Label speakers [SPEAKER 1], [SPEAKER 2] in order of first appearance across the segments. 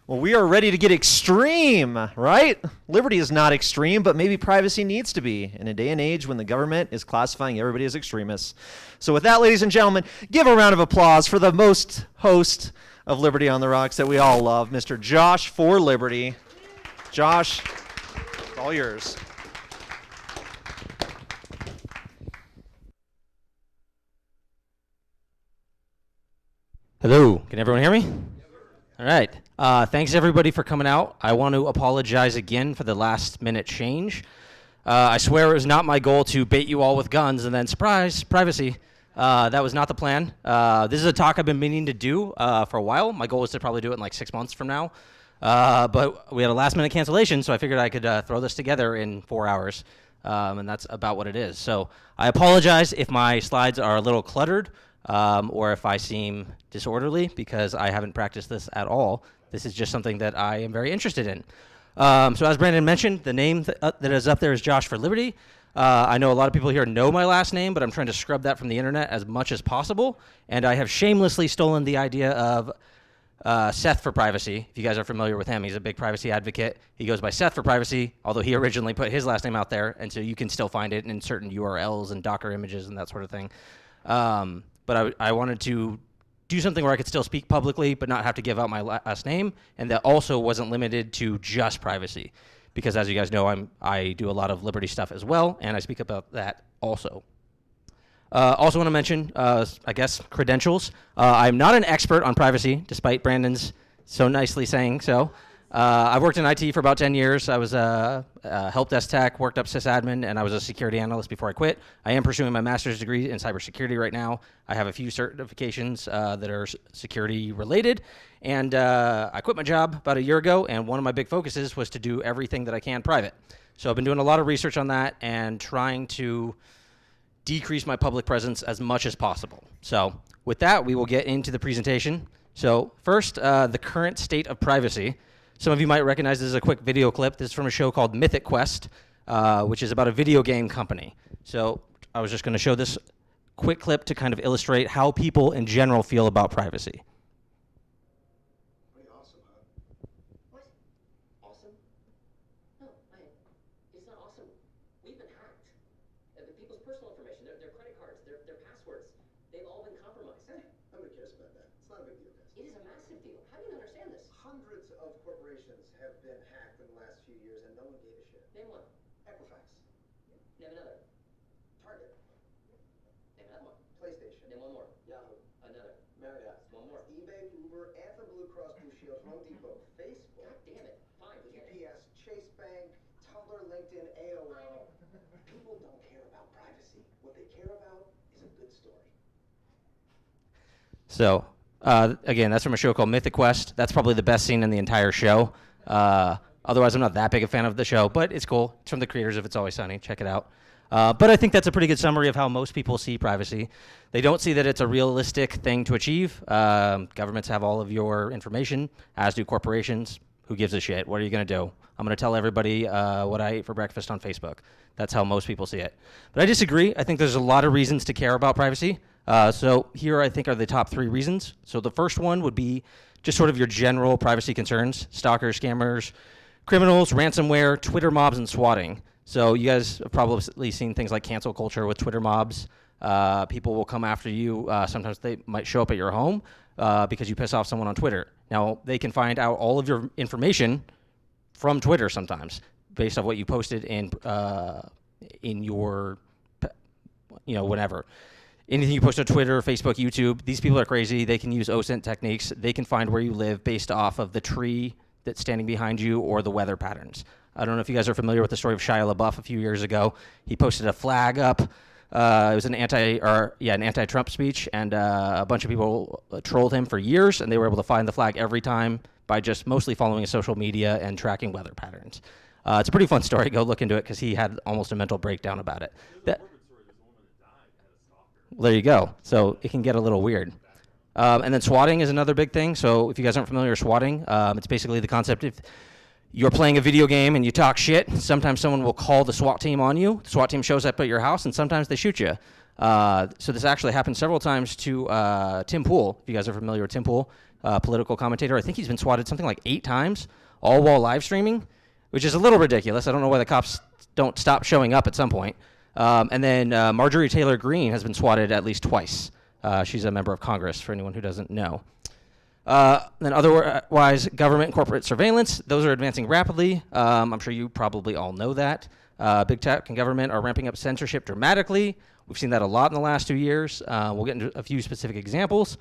[SPEAKER 1] Well, we are ready to get extreme, right? Liberty is not extreme, but maybe privacy needs to be in a day and age when the government is classifying everybody as extremists. So with that, ladies and gentlemen, give a round of applause for the most host of Liberty on the Rocks that we all love, Mr. Josh for Liberty. Josh, it's all yours.
[SPEAKER 2] Hello, can everyone hear me? All right, thanks everybody for coming out. I want to apologize again for the last minute change. I swear it was not my goal to bait you all with guns and then surprise, privacy. That was not the plan. This is a talk I've been meaning to do for a while. My goal is to probably do it in like 6 months from now. But we had a last minute cancellation, so I figured I could throw this together in 4 hours. And that's about what it is. So I apologize if my slides are a little cluttered. Or if I seem disorderly, because I haven't practiced this at all. This is just something that I am very interested in. So as Brandon mentioned, the name that is up there is Josh for Liberty. I know a lot of people here know my last name, but I'm trying to scrub that from the internet as much as possible. And I have shamelessly stolen the idea of Seth for Privacy. If you guys are familiar with him, he's a big privacy advocate. He goes by Seth for Privacy, although he originally put his last name out there, and so you can still find it in certain URLs and Docker images and that sort of thing. But I wanted to do something where I could still speak publicly but not have to give out my last name, and that also wasn't limited to just privacy. Because as you guys know, I do a lot of Liberty stuff as well, and I speak about that also. Also want to mention, I guess, credentials. I'm not an expert on privacy, despite Brandon's so nicely saying so. I've worked in IT for about 10 years. I was a help desk tech, worked up sysadmin, and I was a security analyst before I quit. I am pursuing my master's degree in cybersecurity right now. I have a few certifications that are security related, and I quit my job about a year ago, and one of my big focuses was to do everything that I can private. So I've been doing a lot of research on that and trying to decrease my public presence as much as possible. So with that, we will get into the presentation. So first, the current state of privacy. Some of you might recognize this as a quick video clip. This is from a show called Mythic Quest, which is about a video game company. So I was just going to show this quick clip to kind of illustrate how people in general feel about privacy.
[SPEAKER 3] Pretty awesome, huh? What? Awesome? No, it's not awesome. We've been hacked. People's personal information, their credit cards, their passwords, they've all been compromised. Hey, nobody cares about that. It's not a big deal, guys. It is a massive deal. How do you understand this? Hundreds of corporations have been hacked in the last few years, and no one gave a shit. Name one. Equifax. Name another. Target. Name another one. PlayStation. Name one more. Yahoo. Another. Marriott. One more. eBay, Uber, Anthem, Blue Cross Blue Shield, Home Depot, Facebook. God damn it. Fine. UPS, Chase Bank, Tumblr, LinkedIn, AOL. People don't care about privacy. What they care about is a good story.
[SPEAKER 2] So again, that's from a show called Mythic Quest. That's probably the best scene in the entire show. Otherwise, I'm not that big a fan of the show, but it's cool. It's from the creators of It's Always Sunny. Check it out. But I think that's a pretty good summary of how most people see privacy. They don't see that it's a realistic thing to achieve. Governments have all of your information, as do corporations. Who gives a shit? What are you going to do? I'm going to tell everybody what I ate for breakfast on Facebook. That's how most people see it. But I disagree. I think there's a lot of reasons to care about privacy. So here I think are the top 3 reasons. So the first one would be just sort of your general privacy concerns: stalkers, scammers, criminals, ransomware, Twitter mobs, and swatting. So you guys have probably seen things like cancel culture with Twitter mobs. People will come after you. Sometimes they might show up at your home because you piss off someone on Twitter. Now, they can find out all of your information from Twitter sometimes based on what you posted in your, whatever. Anything you post on Twitter, Facebook, YouTube, these people are crazy. They can use Osint techniques. They can find where you live based off of the tree that's standing behind you or the weather patterns. I don't know if you guys are familiar with the story of Shia LaBeouf a few years ago. He posted a flag up. It was an anti-Trump speech, and a bunch of people trolled him for years, and they were able to find the flag every time by just mostly following his social media and tracking weather patterns. It's a pretty fun story. Go look into it because he had almost a mental breakdown about it. There you go. So it can get a little weird. And then swatting is another big thing. So if you guys aren't familiar with swatting, it's basically the concept if you're playing a video game and you talk shit, sometimes someone will call the SWAT team on you. The SWAT team shows up at your house, and sometimes they shoot you. So this actually happened several times to Tim Pool. If you guys are familiar with Tim Pool, political commentator. I think he's been swatted something like 8 times, all while live streaming, which is a little ridiculous. I don't know why the cops don't stop showing up at some point. And then Marjorie Taylor Greene has been swatted at least twice. She's a member of Congress, for anyone who doesn't know. Then otherwise, government and corporate surveillance, those are advancing rapidly. I'm sure you probably all know that. Big tech and government are ramping up censorship dramatically. We've seen that a lot in the last 2 years. We'll get into a few specific examples.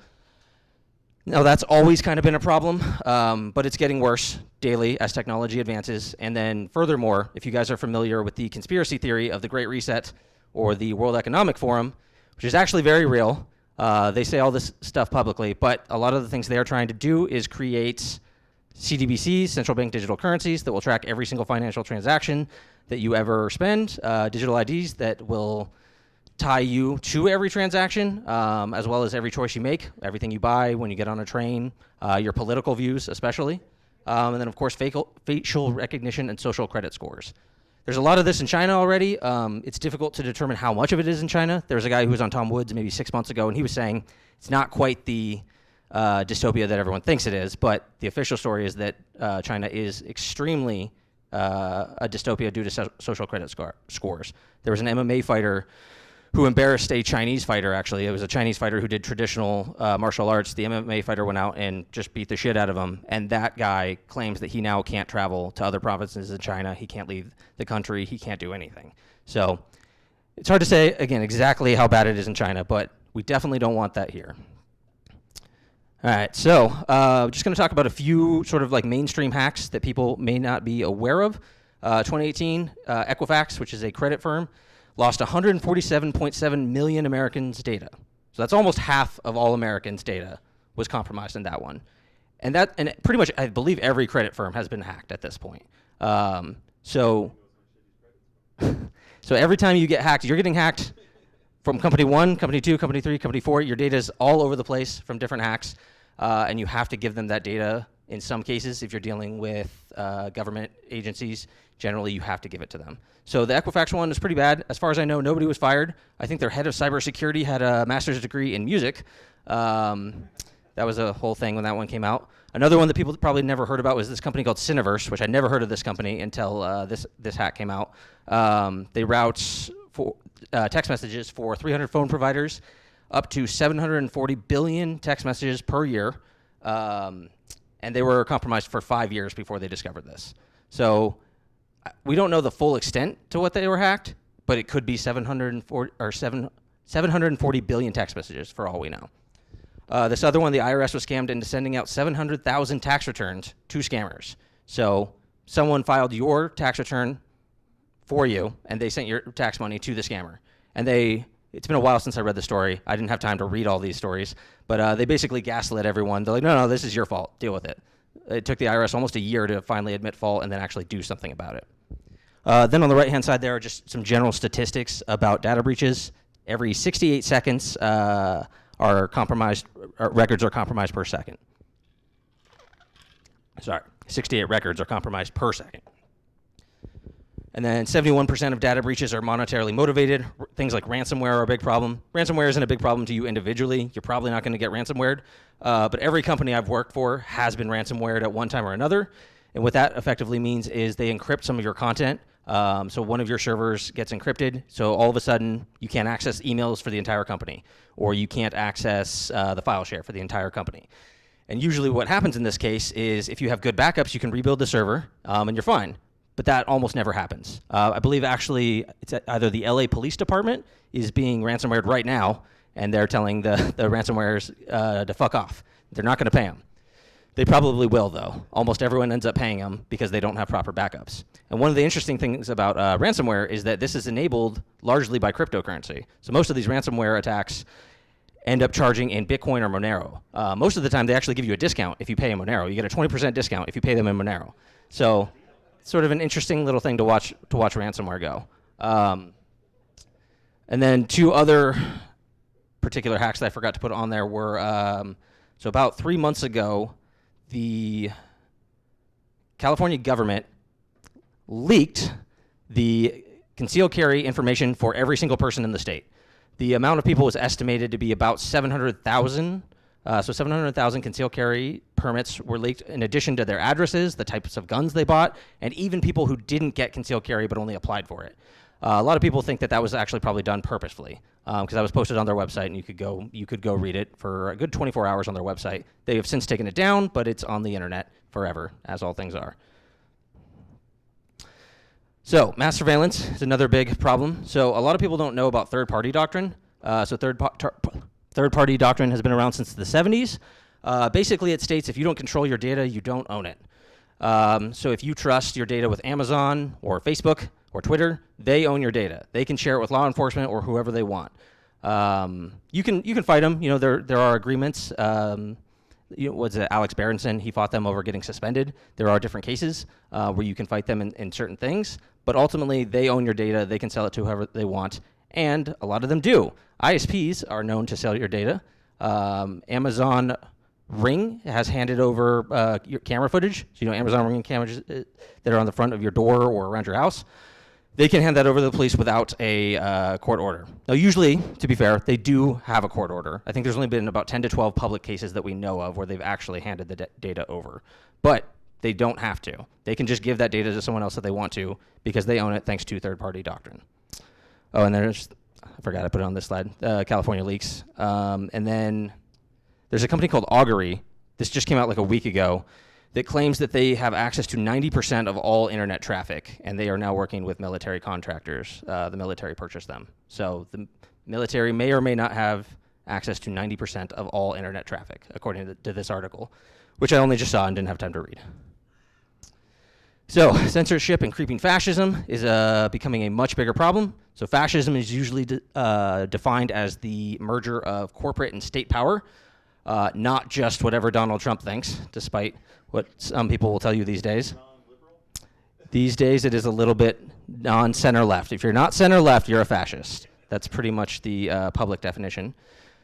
[SPEAKER 2] Now, that's always kind of been a problem, but it's getting worse daily as technology advances. And then furthermore, if you guys are familiar with the conspiracy theory of the Great Reset or the World Economic Forum, which is actually very real, they say all this stuff publicly, but a lot of the things they are trying to do is create CDBCs, central bank digital currencies, that will track every single financial transaction that you ever spend, digital IDs that will tie you to every transaction, as well as every choice you make, everything you buy, when you get on a train, your political views especially, and then of course facial recognition and social credit scores. There's a lot of this in China already. It's difficult to determine how much of it is in China. There's a guy who was on Tom Woods maybe 6 months ago, and he was saying it's not quite the dystopia that everyone thinks it is, but the official story is that China is extremely a dystopia due to social credit scores. There was an MMA fighter who embarrassed a Chinese fighter, actually. It was a Chinese fighter who did traditional martial arts. The MMA fighter went out and just beat the shit out of him, and that guy claims that he now can't travel to other provinces in China. He can't leave the country. He can't do anything. So it's hard to say, again, exactly how bad it is in China, but we definitely don't want that here. All right, so just going to talk about a few sort of like mainstream hacks that people may not be aware of. 2018, Equifax, which is a credit firm, lost 147.7 million Americans' data. So that's almost half of all Americans' data was compromised in that one. And pretty much, I believe every credit firm has been hacked at this point. So every time you get hacked, you're getting hacked from company 1, company 2, company 3, company 4. Your data is all over the place from different hacks. And you have to give them that data in some cases. If you're dealing with government agencies, generally you have to give it to them. So the Equifax one is pretty bad. As far as I know, nobody was fired. I think their head of cybersecurity had a master's degree in music. That was a whole thing when that one came out. Another one that people probably never heard about was this company called Cineverse, which I never heard of this company until this hack came out. They route text messages for 300 phone providers, up to 740 billion text messages per year. And they were compromised for 5 years before they discovered this. So we don't know the full extent to what they were hacked, but it could be 740 billion text messages for all we know. This other one, the IRS was scammed into sending out 700,000 tax returns to scammers. So someone filed your tax return for you, and they sent your tax money to the scammer. And it's been a while since I read the story. I didn't have time to read all these stories, but they basically gaslit everyone. They're like, no, this is your fault. Deal with it. It took the IRS almost a year to finally admit fault and then actually do something about it. Then on the right-hand side, there are just some general statistics about data breaches. Every 68 seconds, records are compromised per second. Sorry, 68 records are compromised per second. And then 71% of data breaches are monetarily motivated. Things like ransomware are a big problem. Ransomware isn't a big problem to you individually. You're probably not going to get ransomwared. But every company I've worked for has been ransomwared at one time or another. And what that effectively means is they encrypt some of your content. So one of your servers gets encrypted. So all of a sudden, you can't access emails for the entire company. Or you can't access the file share for the entire company. And usually what happens in this case is if you have good backups, you can rebuild the server and you're fine. But that almost never happens. I believe actually it's either the LA Police Department is being ransomwared right now, and they're telling the ransomwares to fuck off. They're not going to pay them. They probably will, though. Almost everyone ends up paying them because they don't have proper backups. And one of the interesting things about ransomware is that this is enabled largely by cryptocurrency. So most of these ransomware attacks end up charging in Bitcoin or Monero. Most of the time, they actually give you a discount if you pay in Monero. You get a 20% discount if you pay them in Monero. So sort of an interesting little thing to watch ransomware go. And then two other particular hacks that I forgot to put on there were, so about 3 months ago, the California government leaked the concealed carry information for every single person in the state. The amount of people was estimated to be about 700,000 So 700,000 concealed carry permits were leaked in addition to their addresses, the types of guns they bought, and even people who didn't get concealed carry but only applied for it. A lot of people think that that was actually probably done purposefully, because that was posted on their website, and you could go read it for a good 24 hours on their website. They have since taken it down, but it's on the internet forever, as all things are. So mass surveillance is another big problem. So a lot of people don't know about third-party doctrine. So third-party doctrine has been around since the 70s. Basically, it states if you don't control your data, you don't own it. So if you trust your data with Amazon or Facebook or Twitter, they own your data. They can share it with law enforcement or whoever they want. You can fight them. You know, there are agreements. What's it, Alex Berenson? He fought them over getting suspended. There are different cases where you can fight them in certain things, but ultimately they own your data. They can sell it to whoever they want, and a lot of them do. ISPs are known to sell your data. Amazon Ring has handed over your camera footage. So, you know, Amazon Ring cameras that are on the front of your door or around your house. They can hand that over to the police without a court order. Now, usually, to be fair, they do have a court order. I think there's only been about 10 to 12 public cases that we know of where they've actually handed the data over. But they don't have to. They can just give that data to someone else that they want to because they own it thanks to third-party doctrine. Oh, and I forgot I put it on this slide, California leaks. And then there's a company called Augury. This just came out like a week ago, that claims that they have access to 90% of all internet traffic, and they are now working with military contractors. The military purchased them. So the military may or may not have access to 90% of all internet traffic, according to this article, which I only just saw and didn't have time to read. So censorship and creeping fascism is becoming a much bigger problem. So fascism is usually defined as the merger of corporate and state power, not just whatever Donald Trump thinks, despite what some people will tell you these days. These days, it is a little bit non-center left. If you're not center left, you're a fascist. That's pretty much the public definition.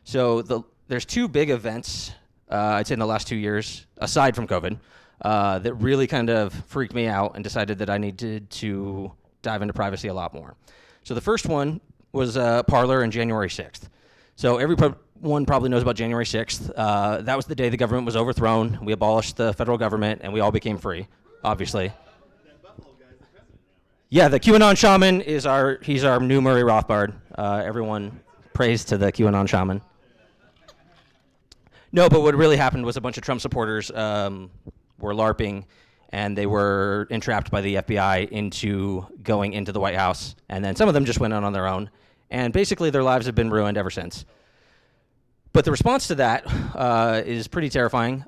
[SPEAKER 2] So there's two big events, I'd say in the last 2 years, aside from COVID, that really kind of freaked me out and decided that I needed to dive into privacy a lot more. So the first one was Parler on January 6th. So everyone probably knows about January 6th. That was the day the government was overthrown. We abolished the federal government, and we all became free, obviously.
[SPEAKER 4] That Buffalo guy's the president now, right?
[SPEAKER 2] Yeah, the QAnon shaman he's our new Murray Rothbard. Everyone praise to the QAnon shaman. No, but what really happened was a bunch of Trump supporters were LARPing, and they were entrapped by the FBI into going into the White House, and then some of them just went on their own. And basically, their lives have been ruined ever since. But the response to that is pretty terrifying.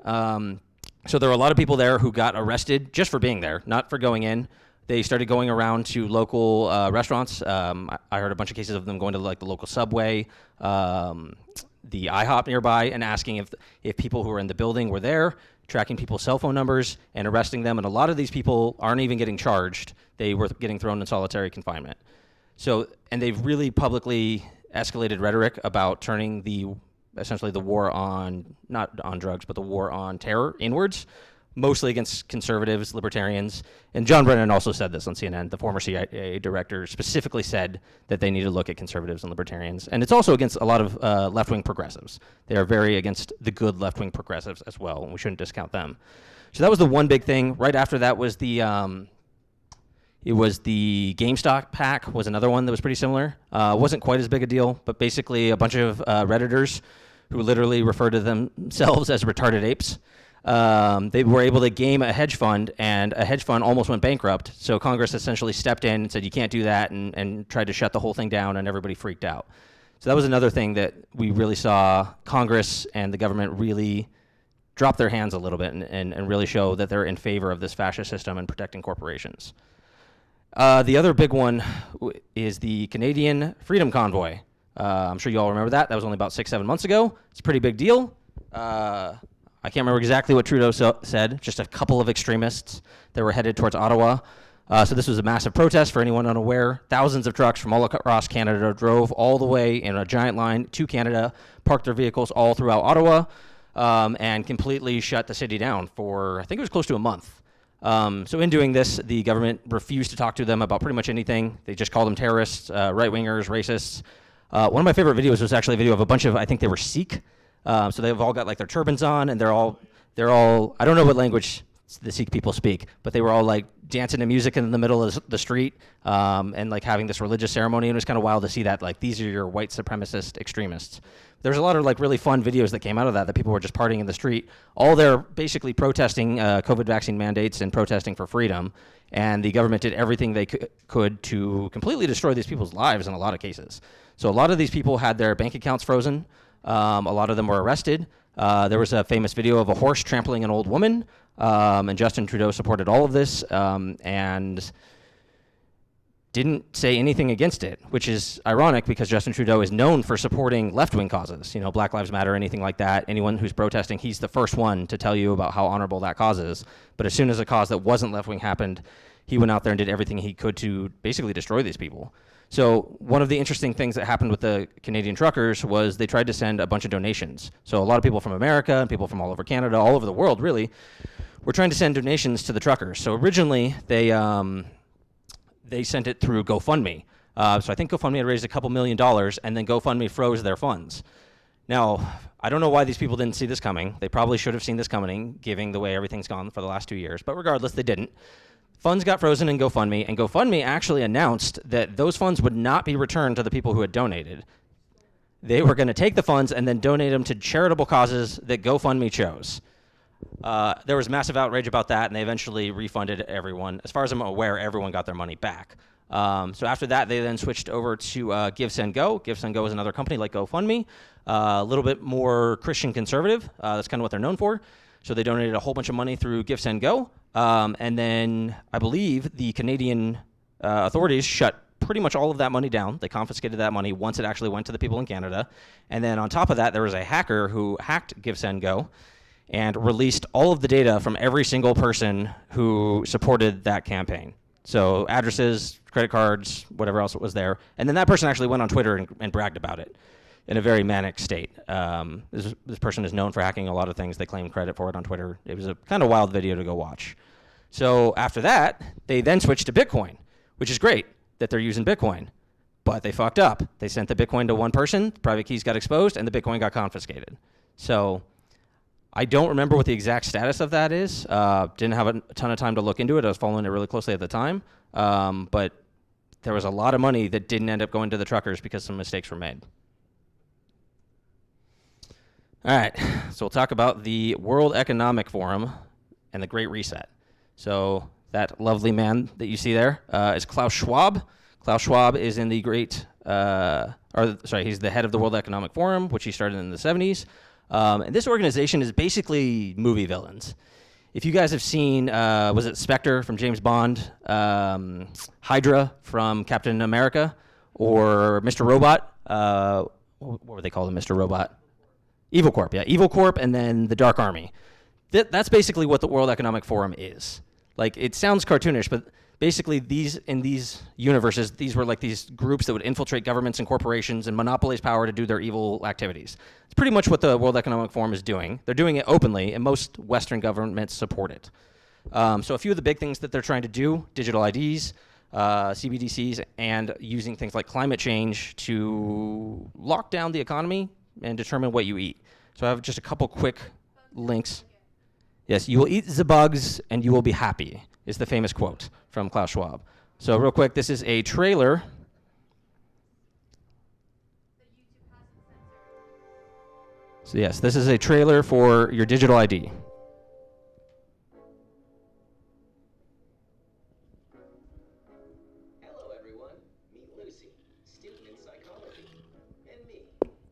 [SPEAKER 2] So there were a lot of people there who got arrested just for being there, not for going in. They started going around to local restaurants. I heard a bunch of cases of them going to like the local Subway, the IHOP nearby, and asking if people who were in the building were there, tracking people's cell phone numbers and arresting them. And a lot of these people aren't even getting charged. They were getting thrown in solitary confinement. So, and they've really publicly escalated rhetoric about turning essentially the war on, not on drugs, but the war on terror inwards, mostly against conservatives, libertarians. And John Brennan also said this on CNN. The former CIA director specifically said that they need to look at conservatives and libertarians. And it's also against a lot of left-wing progressives. They are very against the good left-wing progressives as well, and we shouldn't discount them. So that was the one big thing. Right after that was the GameStop hack was another one that was pretty similar. Wasn't quite as big a deal, but basically a bunch of Redditors who literally refer to themselves as retarded apes. They were able to game a hedge fund, and a hedge fund almost went bankrupt. So Congress essentially stepped in and said, you can't do that, and tried to shut the whole thing down, and everybody freaked out. So that was another thing that we really saw Congress and the government really drop their hands a little bit and really show that they're in favor of this fascist system and protecting corporations. The other big one is the Canadian Freedom Convoy. I'm sure you all remember that. That was only about 6-7 months ago. It's a pretty big deal. I can't remember exactly what Trudeau said, just a couple of extremists that were headed towards Ottawa. So this was a massive protest for anyone unaware. Thousands of trucks from all across Canada drove all the way in a giant line to Canada, parked their vehicles all throughout Ottawa, and completely shut the city down for, I think it was close to a month. So in doing this, the government refused to talk to them about pretty much anything. They just called them terrorists, right-wingers, racists. One of my favorite videos was actually a video of a bunch of, I think they were Sikh So they've all got like their turbans on, and they're all I don't know what language the Sikh people speak, but they were all like dancing to music in the middle of the street, and like having this religious ceremony. And it was kind of wild to see that, like, these are your white supremacist extremists. There's a lot of like really fun videos that came out of that people were just partying in the street. All they're basically protesting COVID vaccine mandates and protesting for freedom. And the government did everything they could to completely destroy these people's lives in a lot of cases. So a lot of these people had their bank accounts frozen. A lot of them were arrested. There was a famous video of a horse trampling an old woman, and Justin Trudeau supported all of this and didn't say anything against it, which is ironic because Justin Trudeau is known for supporting left-wing causes, Black Lives Matter, anything like that. Anyone who's protesting, he's the first one to tell you about how honorable that cause is. But as soon as a cause that wasn't left-wing happened, he went out there and did everything he could to basically destroy these people. So one of the interesting things that happened with the Canadian truckers was they tried to send a bunch of donations. So a lot of people from America and people from all over Canada, all over the world really, were trying to send donations to the truckers. So originally they sent it through GoFundMe. So I think GoFundMe had raised a couple $1 million, and then GoFundMe froze their funds. Now, I don't know why these people didn't see this coming. They probably should have seen this coming, given the way everything's gone for the last 2 years. But regardless, they didn't. Funds got frozen in GoFundMe, and GoFundMe actually announced that those funds would not be returned to the people who had donated. They were going to take the funds and then donate them to charitable causes that GoFundMe chose. There was massive outrage about that, and they eventually refunded everyone. As far as I'm aware, everyone got their money back. So after that, they then switched over to Give, Send, Go. Give, Send, Go is another company like GoFundMe, a little bit more Christian conservative. That's kind of what they're known for. So they donated a whole bunch of money through Give, Send, Go. And then I believe the Canadian authorities shut pretty much all of that money down. They confiscated that money once it actually went to the people in Canada. And then on top of that, there was a hacker who hacked Give, Send, Go and released all of the data from every single person who supported that campaign. So addresses, credit cards, whatever else was there. And then that person actually went on Twitter and bragged about it in a very manic state. This person is known for hacking a lot of things. They claim credit for it on Twitter. It was a kind of wild video to go watch. So after that, they then switched to Bitcoin, which is great that they're using Bitcoin. But they fucked up. They sent the Bitcoin to one person, private keys got exposed, and the Bitcoin got confiscated. So I don't remember what the exact status of that is. Didn't have a ton of time to look into it. I was following it really closely at the time. But there was a lot of money that didn't end up going to the truckers because some mistakes were made. All right, so we'll talk about the World Economic Forum and the Great Reset. So that lovely man that you see there is Klaus Schwab. Klaus Schwab is in the he's the head of the World Economic Forum, which he started in the 70s. And this organization is basically movie villains. If you guys have seen, was it Spectre from James Bond, Hydra from Captain America, or Mr. Robot? What were they called in Mr. Robot? Evil Corp, yeah. Evil Corp and then the Dark Army. That's basically what the World Economic Forum is. Like, it sounds cartoonish, but basically in these universes, these were like these groups that would infiltrate governments and corporations and monopolize power to do their evil activities. It's pretty much what the World Economic Forum is doing. They're doing it openly, and most Western governments support it. So a few of the big things that they're trying to do, digital IDs, CBDCs, and using things like climate change to lock down the economy and determine what you eat. So I have just a couple quick links. Yes, you will eat the bugs and you will be happy, is the famous quote from Klaus Schwab. So real quick, this is a trailer. So yes, this is a trailer for your digital ID.
[SPEAKER 3] Hello, everyone. Meet Lucy, student in psychology, and me,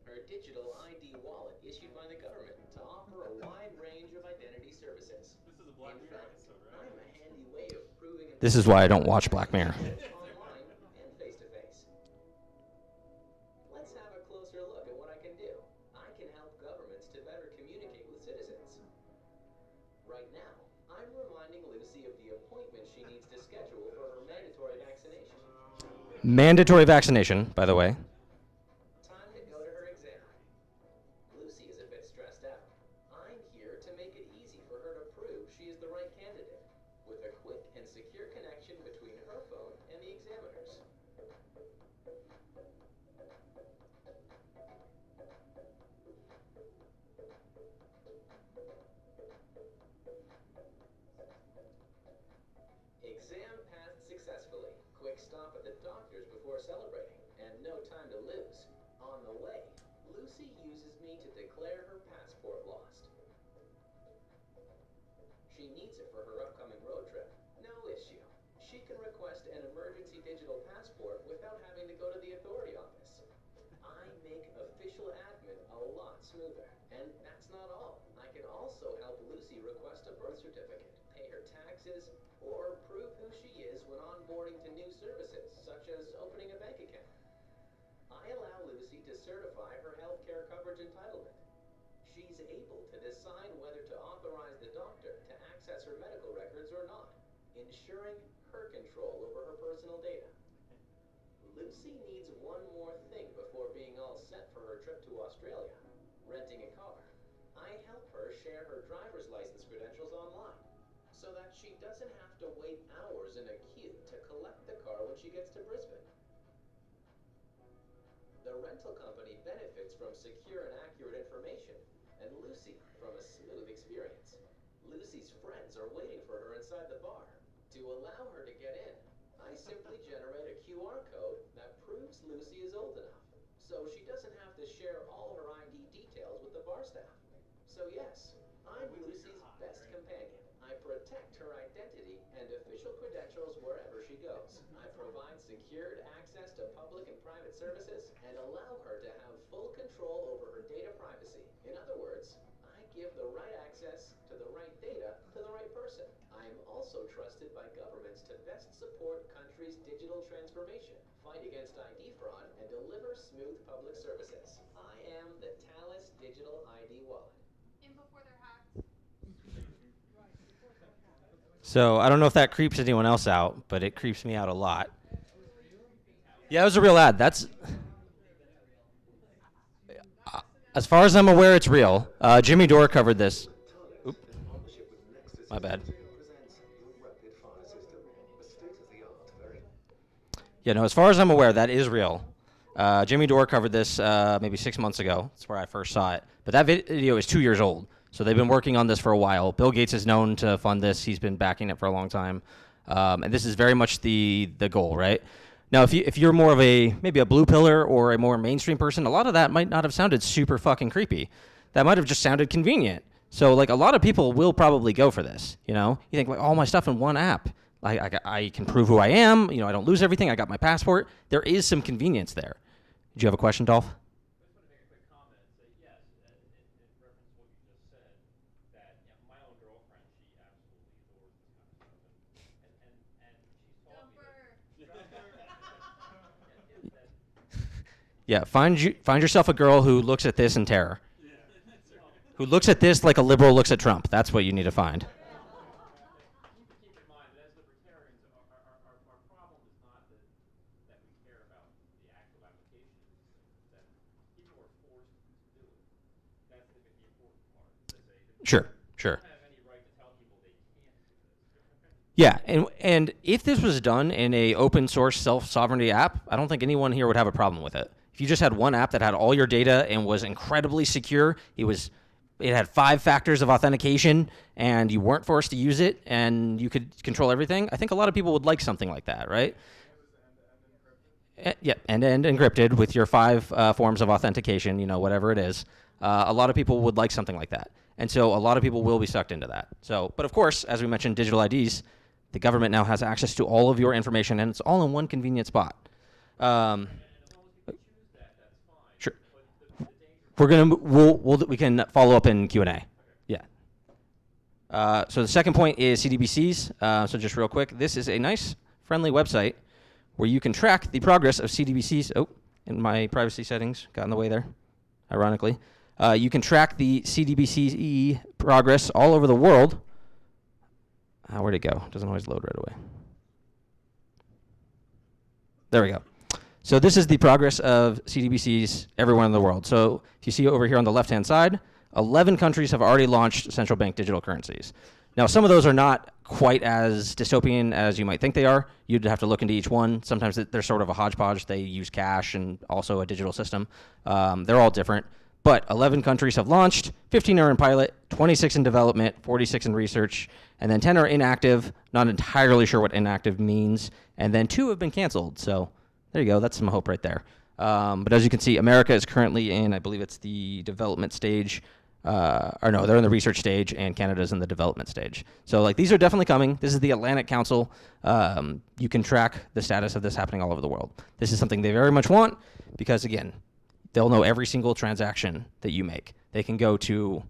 [SPEAKER 3] her digital ID wallet issued by the government to offer a wide range of identity services.
[SPEAKER 4] This is a Black Mirror episode, right?
[SPEAKER 3] I'm a handy way of proving
[SPEAKER 2] This is why I don't watch Black Mirror.
[SPEAKER 3] online and face-to-face. Let's have a closer look at what I can do. I can help governments to better communicate with citizens. Right now, I'm reminding Lucy of the appointment she needs to schedule for her mandatory vaccination.
[SPEAKER 2] Mandatory vaccination, by the way.
[SPEAKER 3] Time to go to her exam. Lucy is a bit stressed out. I'm here to make it easy for her to prove she is the right candidate, with a quick and secure connection between her phone and the examiner's. celebrating, and no time to lose. On the way, Lucy uses me to declare her passport lost. She needs it for her upcoming road trip. No issue. She can request an emergency digital passport without having to go to the authority office. I make official admin a lot smoother. And that's not all. I can also help Lucy request a birth certificate, pay her taxes, or prove who she is when onboarding to new services, such as opening a bank account. I allow Lucy to certify her healthcare coverage entitlement. She's able to decide whether to authorize the doctor to access her medical records or not, ensuring her control over her personal data. Lucy needs one more thing before being all set for her trip to Australia, renting a car. I help her share her driver's license credentials online, so that she doesn't have to wait hours in a queue to collect the car when she gets to Brisbane. The rental company benefits from secure and accurate information, and Lucy from a smooth experience. Lucy's friends are waiting for her inside the bar. To allow her to get in, I simply generate a QR code that proves Lucy is old enough, so she doesn't have to share all her ID details with the bar staff. So yes, I'm Lucy's best companion. I protect her identity and official credentials wherever she goes. I provide secured access to public and private services and allow her to have full control over her data privacy. In other words, I give the right access to the right data to the right person. I'm also trusted by governments to best support countries' digital transformation, fight against ID fraud, and deliver smooth public services. I am the Talis Digital ID Wallet.
[SPEAKER 5] And before they're hacked.
[SPEAKER 2] So I don't know if that creeps anyone else out, but it creeps me out a lot. Yeah, it was a real ad. That's as far as I'm aware, it's real. Jimmy Dore covered this. Oop. My bad. Yeah, no, as far as I'm aware, that is real. Jimmy Dore covered this maybe 6 months ago. That's where I first saw it. But that video is 2 years old. So they've been working on this for a while. Bill Gates is known to fund this. He's been backing it for a long time. And this is very much the goal, right? Now, if you're more of maybe a blue pillar or a more mainstream person, a lot of that might not have sounded super fucking creepy. That might have just sounded convenient. So like a lot of people will probably go for this, you know? You think like all my stuff in one app. I can prove who I am. You know, I don't lose everything. I got my passport. There is some convenience there. Did you have a question, Dolph?
[SPEAKER 4] I just want to make a quick comment and say yes, in reference to what you just said, that my own girlfriend, she absolutely adores this kind of stuff, and she's told me that.
[SPEAKER 2] Yeah, find yourself a girl who looks at this in terror.
[SPEAKER 4] Yeah, that's right.
[SPEAKER 2] Who looks at this like a liberal looks at Trump. That's what you need to find.
[SPEAKER 4] Keep in mind that as libertarians, our problem is not that we care about the actual application, that people are forced to do it. That's the important part.
[SPEAKER 2] Sure.
[SPEAKER 4] Don't have any right to tell people they can't do this.
[SPEAKER 2] Yeah, and if this was done in a open source self-sovereignty app, I don't think anyone here would have a problem with it. If you just had one app that had all your data and was incredibly secure, it had 5 factors of authentication, and you weren't forced to use it, and you could control everything, I think a lot of people would like something like that, right? Yeah, end-to-end encrypted with your 5 forms of authentication, you know, whatever it is. A lot of people would like something like that. And so a lot of people will be sucked into that. So, but of course, as we mentioned, digital IDs, the government now has access to all of your information, and it's all in one convenient spot. Sure. We can follow up in Q&A. Yeah. So the second point is CDBCs. So just real quick, this is a nice, friendly website where you can track the progress of CDBCs. Oh, in my privacy settings, got in the way there, ironically. You can track the CDBC progress all over the world. Where'd it go? Doesn't always load right away. There we go. So this is the progress of CDBCs everywhere in the world. So if you see over here on the left-hand side, 11 countries have already launched central bank digital currencies. Now, some of those are not quite as dystopian as you might think they are. You'd have to look into each one. Sometimes they're sort of a hodgepodge. They use cash and also a digital system. They're all different. But 11 countries have launched, 15 are in pilot, 26 in development, 46 in research, and then 10 are inactive. Not entirely sure what inactive means. And then 2 have been canceled. So There you go. That's some hope right there. But as you can see, America is currently in, I believe it's the development stage. Or no, they're in the research stage, and Canada's in the development stage. So like these are definitely coming. This is the Atlantic Council. You can track the status of this happening all over the world. This is something they very much want because, again, they'll know every single transaction that you make. They can go to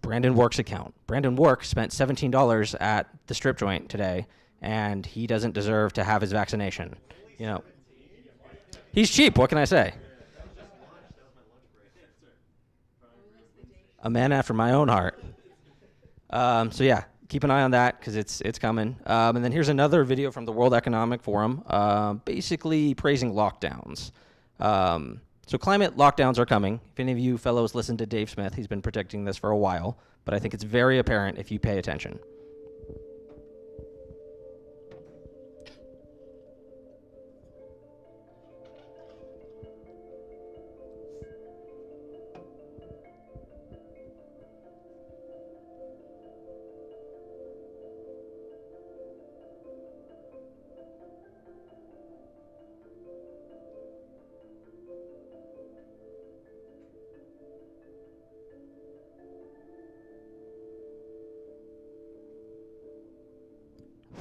[SPEAKER 2] Brandon Work's account. Brandon Work spent $17 at the strip joint today, and he doesn't deserve to have his vaccination. You know, he's cheap. What can I say? A man after my own heart. So yeah, keep an eye on that because it's coming. And then here's another video from the World Economic Forum, basically praising lockdowns. So climate lockdowns are coming. If any of you fellows listen to Dave Smith, he's been predicting this for a while, but I think it's very apparent if you pay attention.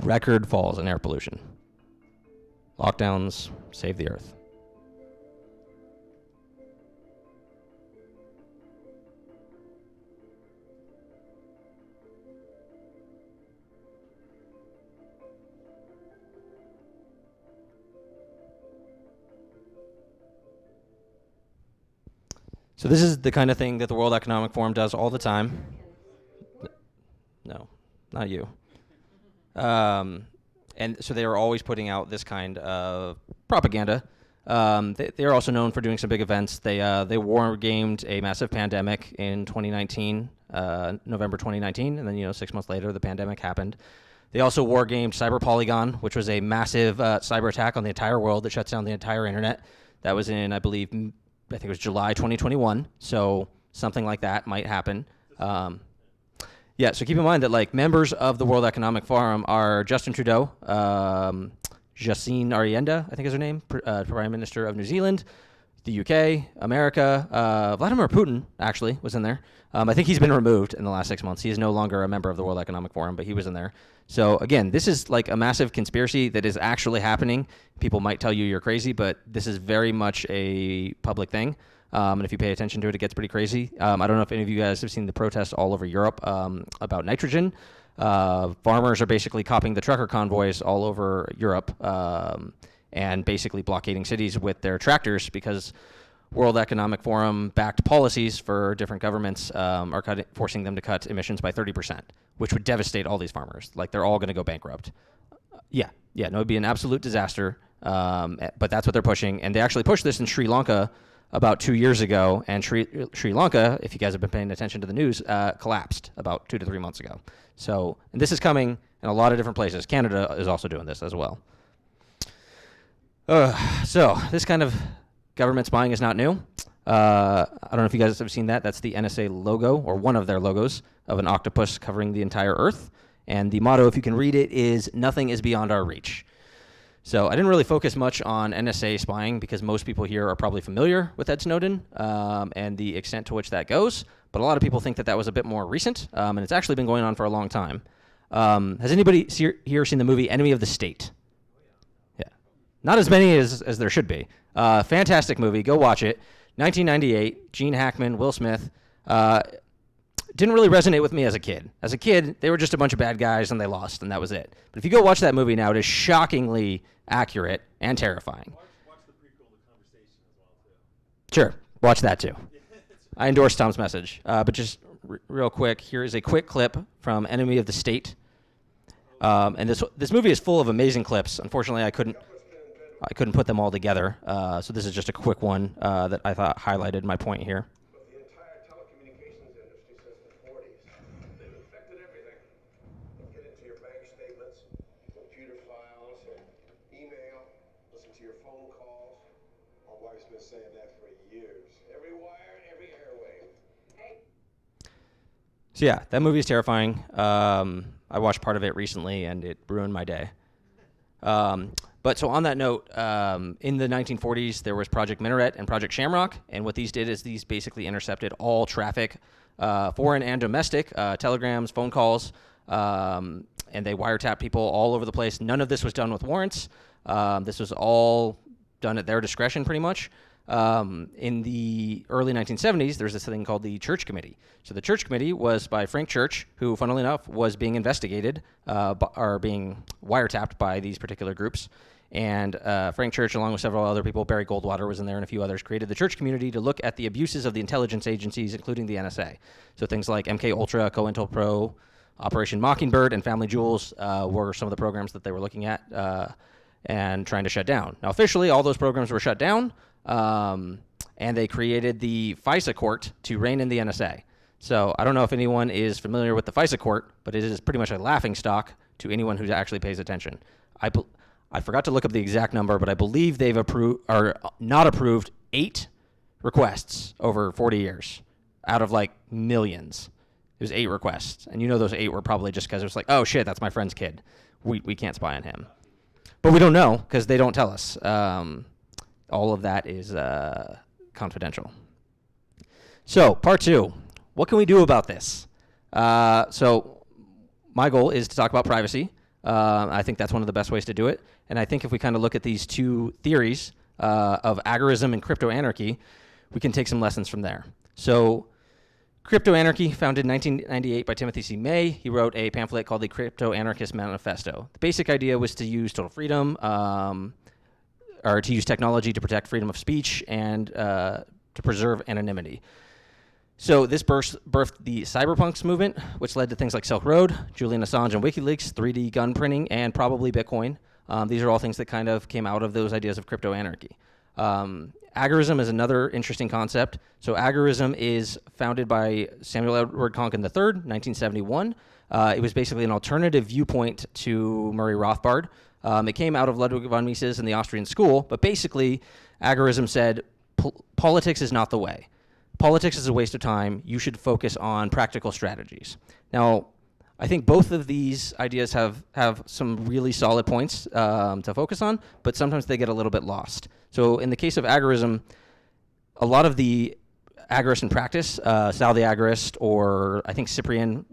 [SPEAKER 2] Record falls in air pollution. Lockdowns save the earth. So this is the kind of thing that the World Economic Forum does all the time. No, not you. And so they are always putting out this kind of propaganda. They are also known for doing some big events. They war gamed a massive pandemic in 2019, November 2019, and then 6 months later the pandemic happened. They also war gamed Cyber Polygon, which was a massive cyber attack on the entire world that shuts down the entire internet. That was in, I think it was July 2021. So something like that might happen. Yeah, so keep in mind that like members of the World Economic Forum are Justin Trudeau, Jacinda Ardern, I think is her name, Prime Minister of New Zealand, the UK, America, Vladimir Putin actually was in there. I think he's been removed in the last 6 months. He is no longer a member of the World Economic Forum, but he was in there. So again, this is like a massive conspiracy that is actually happening. People might tell you you're crazy, but this is very much a public thing. And if you pay attention to it, it gets pretty crazy. I don't know if any of you guys have seen the protests all over Europe about nitrogen. Farmers are basically copying the trucker convoys all over Europe and basically blockading cities with their tractors because World Economic Forum backed policies for different governments are forcing them to cut emissions by 30%, which would devastate all these farmers. Like they're all going to go bankrupt. Yeah, no, it'd be an absolute disaster. But that's what they're pushing. And they actually pushed this in Sri Lanka about 2 years ago, and Sri Lanka, if you guys have been paying attention to the news, collapsed about 2 to 3 months ago. So, and this is coming in a lot of different places. Canada is also doing this as well. So this kind of government spying is not new. I don't know if you guys have seen that. That's the NSA logo, or one of their logos, of an octopus covering the entire Earth. And the motto, if you can read it, is "Nothing is beyond our reach." So I didn't really focus much on NSA spying because most people here are probably familiar with Ed Snowden and the extent to which that goes. But a lot of people think that that was a bit more recent, and it's actually been going on for a long time. Has anybody here seen the movie Enemy of the State? Yeah. Not as many as there should be. Fantastic movie. Go watch it. 1998, Gene Hackman, Will Smith. Didn't really resonate with me as a kid. As a kid, they were just a bunch of bad guys and they lost, and that was it. But if you go watch that movie now, it is shockingly accurate and terrifying.
[SPEAKER 4] Watch the prequel to Conversation as well, too.
[SPEAKER 2] Sure, watch that too. I endorse Tom's message. But just real quick, here is a quick clip from Enemy of the State. And this movie is full of amazing clips. Unfortunately, I couldn't put them all together. So this is just a quick one that I thought highlighted my point here. So yeah, that movie is terrifying. I watched part of it recently, and it ruined my day. But so on that note, in the 1940s, there was Project Minaret and Project Shamrock, and what these did is these basically intercepted all traffic, foreign and domestic, telegrams, phone calls, and they wiretapped people all over the place. None of this was done with warrants. This was all done at their discretion, pretty much. In the early 1970s, there's this thing called the Church Committee. So the Church Committee was by Frank Church, who, funnily enough, was being investigated or being wiretapped by these particular groups. And Frank Church, along with several other people, Barry Goldwater was in there and a few others, created the Church Community to look at the abuses of the intelligence agencies, including the NSA. So things like MK Ultra, COINTELPRO, Operation Mockingbird, and Family Jewels were some of the programs that they were looking at and trying to shut down. Now, officially, all those programs were shut down. And they created the FISA court to rein in the NSA. So I don't know if anyone is familiar with the FISA court, but it is pretty much a laughingstock to anyone who actually pays attention. I forgot to look up the exact number, but I believe they've not approved 8 requests over 40 years out of like millions. It was 8 requests. And you know those 8 were probably just because it was like, oh shit, that's my friend's kid. We can't spy on him. But we don't know because they don't tell us. All of that is confidential. So, part 2. What can we do about this? So, my goal is to talk about privacy. I think that's one of the best ways to do it. And I think if we kind of look at these 2 theories of agorism and crypto anarchy, we can take some lessons from there. So, Crypto Anarchy, founded in 1998 by Timothy C. May. He wrote a pamphlet called the Crypto Anarchist Manifesto. The basic idea was to use total freedom, or to use technology to protect freedom of speech and to preserve anonymity. So this birthed the cyberpunks movement, which led to things like Silk Road, Julian Assange and WikiLeaks, 3D gun printing, and probably Bitcoin. These are all things that kind of came out of those ideas of crypto anarchy. Agorism is another interesting concept. So agorism is founded by Samuel Edward Konkin III, 1971. It was basically an alternative viewpoint to Murray Rothbard. It came out of Ludwig von Mises and the Austrian school, but basically agorism said politics is not the way. Politics is a waste of time. You should focus on practical strategies. Now, I think both of these ideas have some really solid points to focus on, but sometimes they get a little bit lost. So in the case of agorism, a lot of the agorists in practice, Sal the Agorist, or I think Cyprian,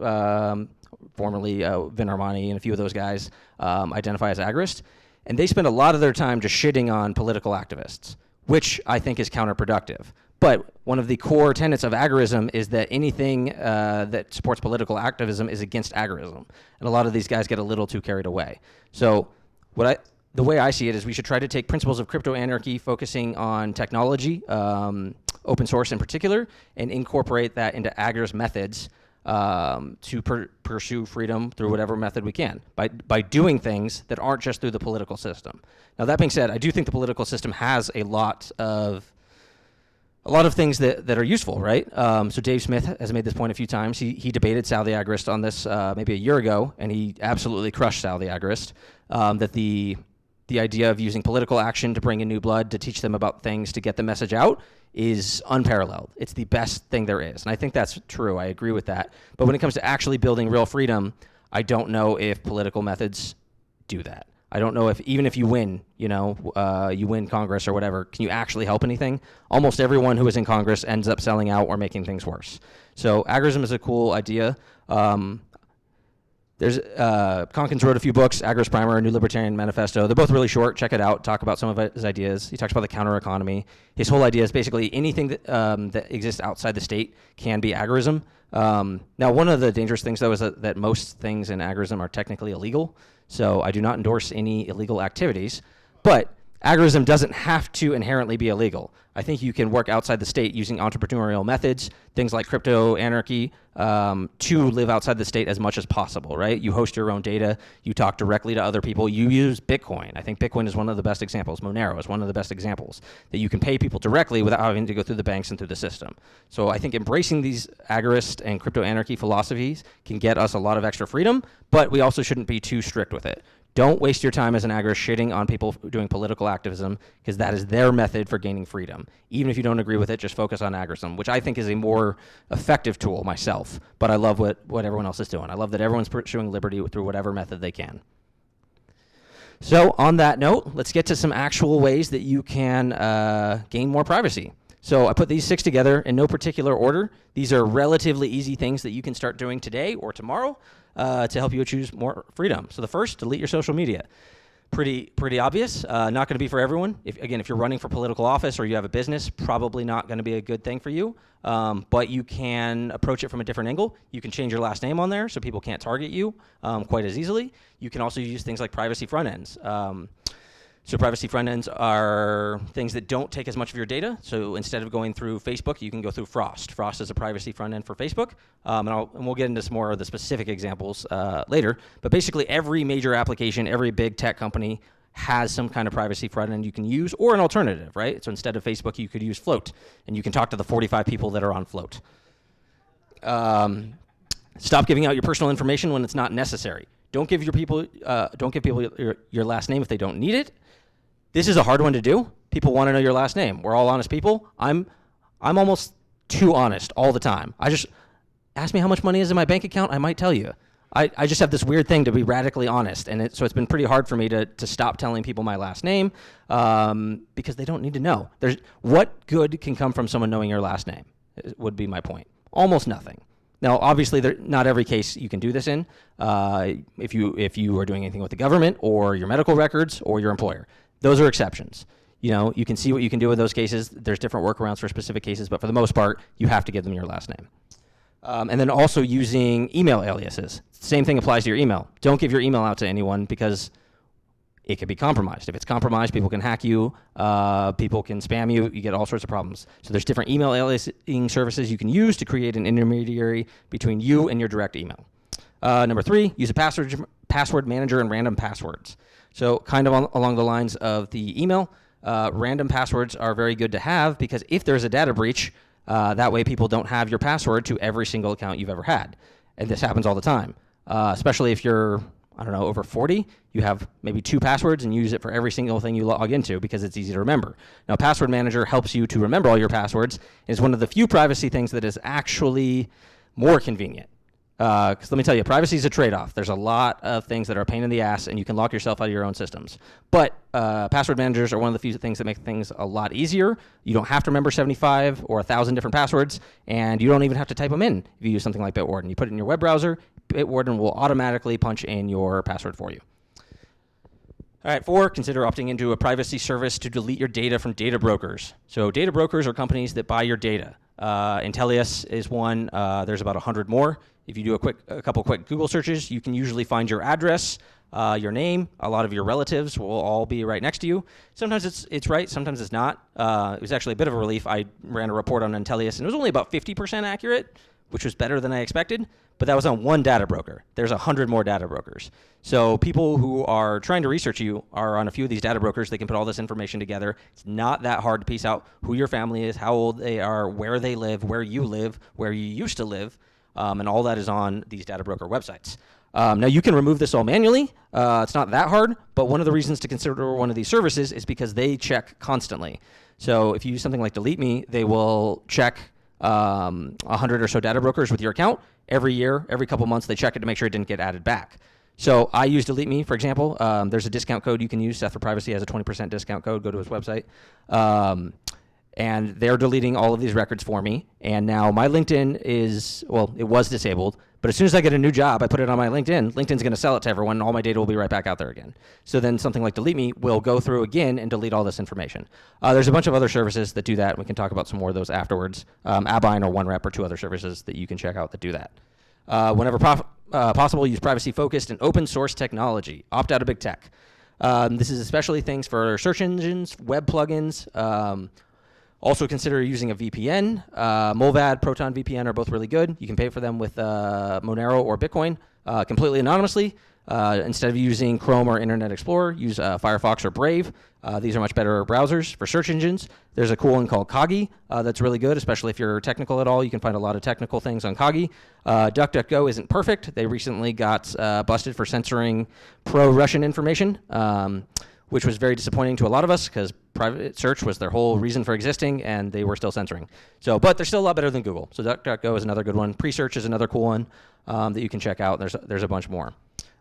[SPEAKER 2] formerly Vin Armani, and a few of those guys identify as agorists, and they spend a lot of their time just shitting on political activists, which I think is counterproductive. But one of the core tenets of agorism is that anything that supports political activism is against agorism. And a lot of these guys get a little too carried away. So the way I see it is we should try to take principles of crypto anarchy, focusing on technology, open source in particular, and incorporate that into agorist methods to pursue freedom through whatever method we can, by doing things that aren't just through the political system. Now, that being said, I do think the political system has a lot of things that are useful, right? So Dave Smith has made this point a few times. He debated Sal the Agorist on this maybe a year ago, and he absolutely crushed Sal the Agorist, that the idea of using political action to bring in new blood, to teach them about things, to get the message out, is unparalleled. It's the best thing there is. And I think that's true. I agree with that. But when it comes to actually building real freedom, I don't know if political methods do that. I don't know if, even if you win, you win Congress or whatever, can you actually help anything? Almost everyone who is in Congress ends up selling out or making things worse. So agorism is a cool idea. Konkin's wrote a few books, Agorist Primer, New Libertarian Manifesto. They're both really short. Check it out. Talk about some of his ideas. He talks about the counter economy. His whole idea is basically anything that exists outside the state can be agorism. Now, one of the dangerous things, though, is that most things in agorism are technically illegal. So I do not endorse any illegal activities. But agorism doesn't have to inherently be illegal. I think you can work outside the state using entrepreneurial methods, things like crypto anarchy, to live outside the state as much as possible, right? You host your own data. You talk directly to other people. You use Bitcoin. I think Bitcoin is one of the best examples. Monero is one of the best examples, that you can pay people directly without having to go through the banks and through the system. So I think embracing these agorist and crypto anarchy philosophies can get us a lot of extra freedom, but we also shouldn't be too strict with it. Don't waste your time as an agorist shitting on people doing political activism, because that is their method for gaining freedom. Even if you don't agree with it, just focus on agorism, which I think is a more effective tool myself. But I love what everyone else is doing. I love that everyone's pursuing liberty through whatever method they can. So on that note, let's get to some actual ways that you can gain more privacy. So I put these 6 together in no particular order. These are relatively easy things that you can start doing today or tomorrow to help you achieve more freedom. So the first, delete your social media. Pretty obvious. Not going to be for everyone. If you're running for political office or you have a business, probably not going to be a good thing for you. But you can approach it from a different angle. You can change your last name on there so people can't target you quite as easily. You can also use things like privacy front ends. So privacy front ends are things that don't take as much of your data. So instead of going through Facebook, you can go through Frost. Frost is a privacy front end for Facebook. And we'll get into some more of the specific examples later. But basically every major application, every big tech company has some kind of privacy front end you can use or an alternative, right? So instead of Facebook, you could use Float. And you can talk to the 45 people that are on Float. Stop giving out your personal information when it's not necessary. Don't give people your last name if they don't need it. This is a hard one to do. People want to know your last name. We're all honest people. I'm almost too honest all the time. I just ask me how much money is in my bank account. I might tell you. I just have this weird thing to be radically honest, and so it's been pretty hard for me to stop telling people my last name because they don't need to know. What good can come from someone knowing your last name? Would be my point. Almost nothing. Now, obviously, not every case you can do this in. If you are doing anything with the government or your medical records or your employer, those are exceptions. You can see what you can do in those cases. There's different workarounds for specific cases, but for the most part, you have to give them your last name. And then also using email aliases. Same thing applies to your email. Don't give your email out to anyone because it could be compromised. If it's compromised, people can hack you, people can spam you, you get all sorts of problems. So there's different email aliasing services you can use to create an intermediary between you and your direct email. Number 3, use a password manager and random passwords. So kind of along the lines of the email, random passwords are very good to have because if there's a data breach, that way people don't have your password to every single account you've ever had. And this happens all the time, especially if you're, over 40, you have maybe 2 passwords and use it for every single thing you log into because it's easy to remember. Now, Password Manager helps you to remember all your passwords. It's one of the few privacy things that is actually more convenient. Because let me tell you, privacy is a trade-off. There's a lot of things that are a pain in the ass, and you can lock yourself out of your own systems. But password managers are one of the few things that make things a lot easier. You don't have to remember 75 or 1,000 different passwords, and you don't even have to type them in if you use something like Bitwarden. You put it in your web browser, Bitwarden will automatically punch in your password for you. All right, 4, consider opting into a privacy service to delete your data from data brokers. So data brokers are companies that buy your data. Intellius is one. There's about 100 more. If you do a couple quick Google searches, you can usually find your address, your name. A lot of your relatives will all be right next to you. Sometimes it's right, sometimes it's not. It was actually a bit of a relief. I ran a report on Intellius, and it was only about 50% accurate, which was better than I expected. But that was on one data broker. There's 100 more data brokers. So people who are trying to research you are on a few of these data brokers. They can put all this information together. It's not that hard to piece out who your family is, how old they are, where they live, where you used to live. And all that is on these data broker websites. Now, you can remove this all manually. It's not that hard, but one of the reasons to consider one of these services is because they check constantly. So if you use something like Delete Me, they will check 100 or so data brokers with your account. Every year, every couple months, they check it to make sure it didn't get added back. So I use Delete Me, for example. There's a discount code you can use. Seth for Privacy has a 20% discount code. Go to his website. And they're deleting all of these records for me. And now my LinkedIn it was disabled. But as soon as I get a new job, I put it on my LinkedIn. LinkedIn's going to sell it to everyone, and all my data will be right back out there again. So then something like Delete Me will go through again and delete all this information. There's a bunch of other services that do that. We can talk about some more of those afterwards. Abine or OneRep are 2 other services that you can check out that do that. Whenever possible, use privacy-focused and open-source technology. Opt out of big tech. This is especially things for search engines, web plugins. Also consider using a VPN. Molvad, Proton VPN are both really good. You can pay for them with Monero or Bitcoin completely anonymously. Instead of using Chrome or Internet Explorer, use Firefox or Brave. These are much better browsers for search engines. There's a cool one called Kagi that's really good, especially if you're technical at all. You can find a lot of technical things on Kagi. DuckDuckGo isn't perfect. They recently got busted for censoring pro-Russian information, which was very disappointing to a lot of us because private search was their whole reason for existing, and they were still censoring. But they're still a lot better than Google. So DuckDuckGo is another good one. Presearch is another cool one that you can check out. There's a bunch more.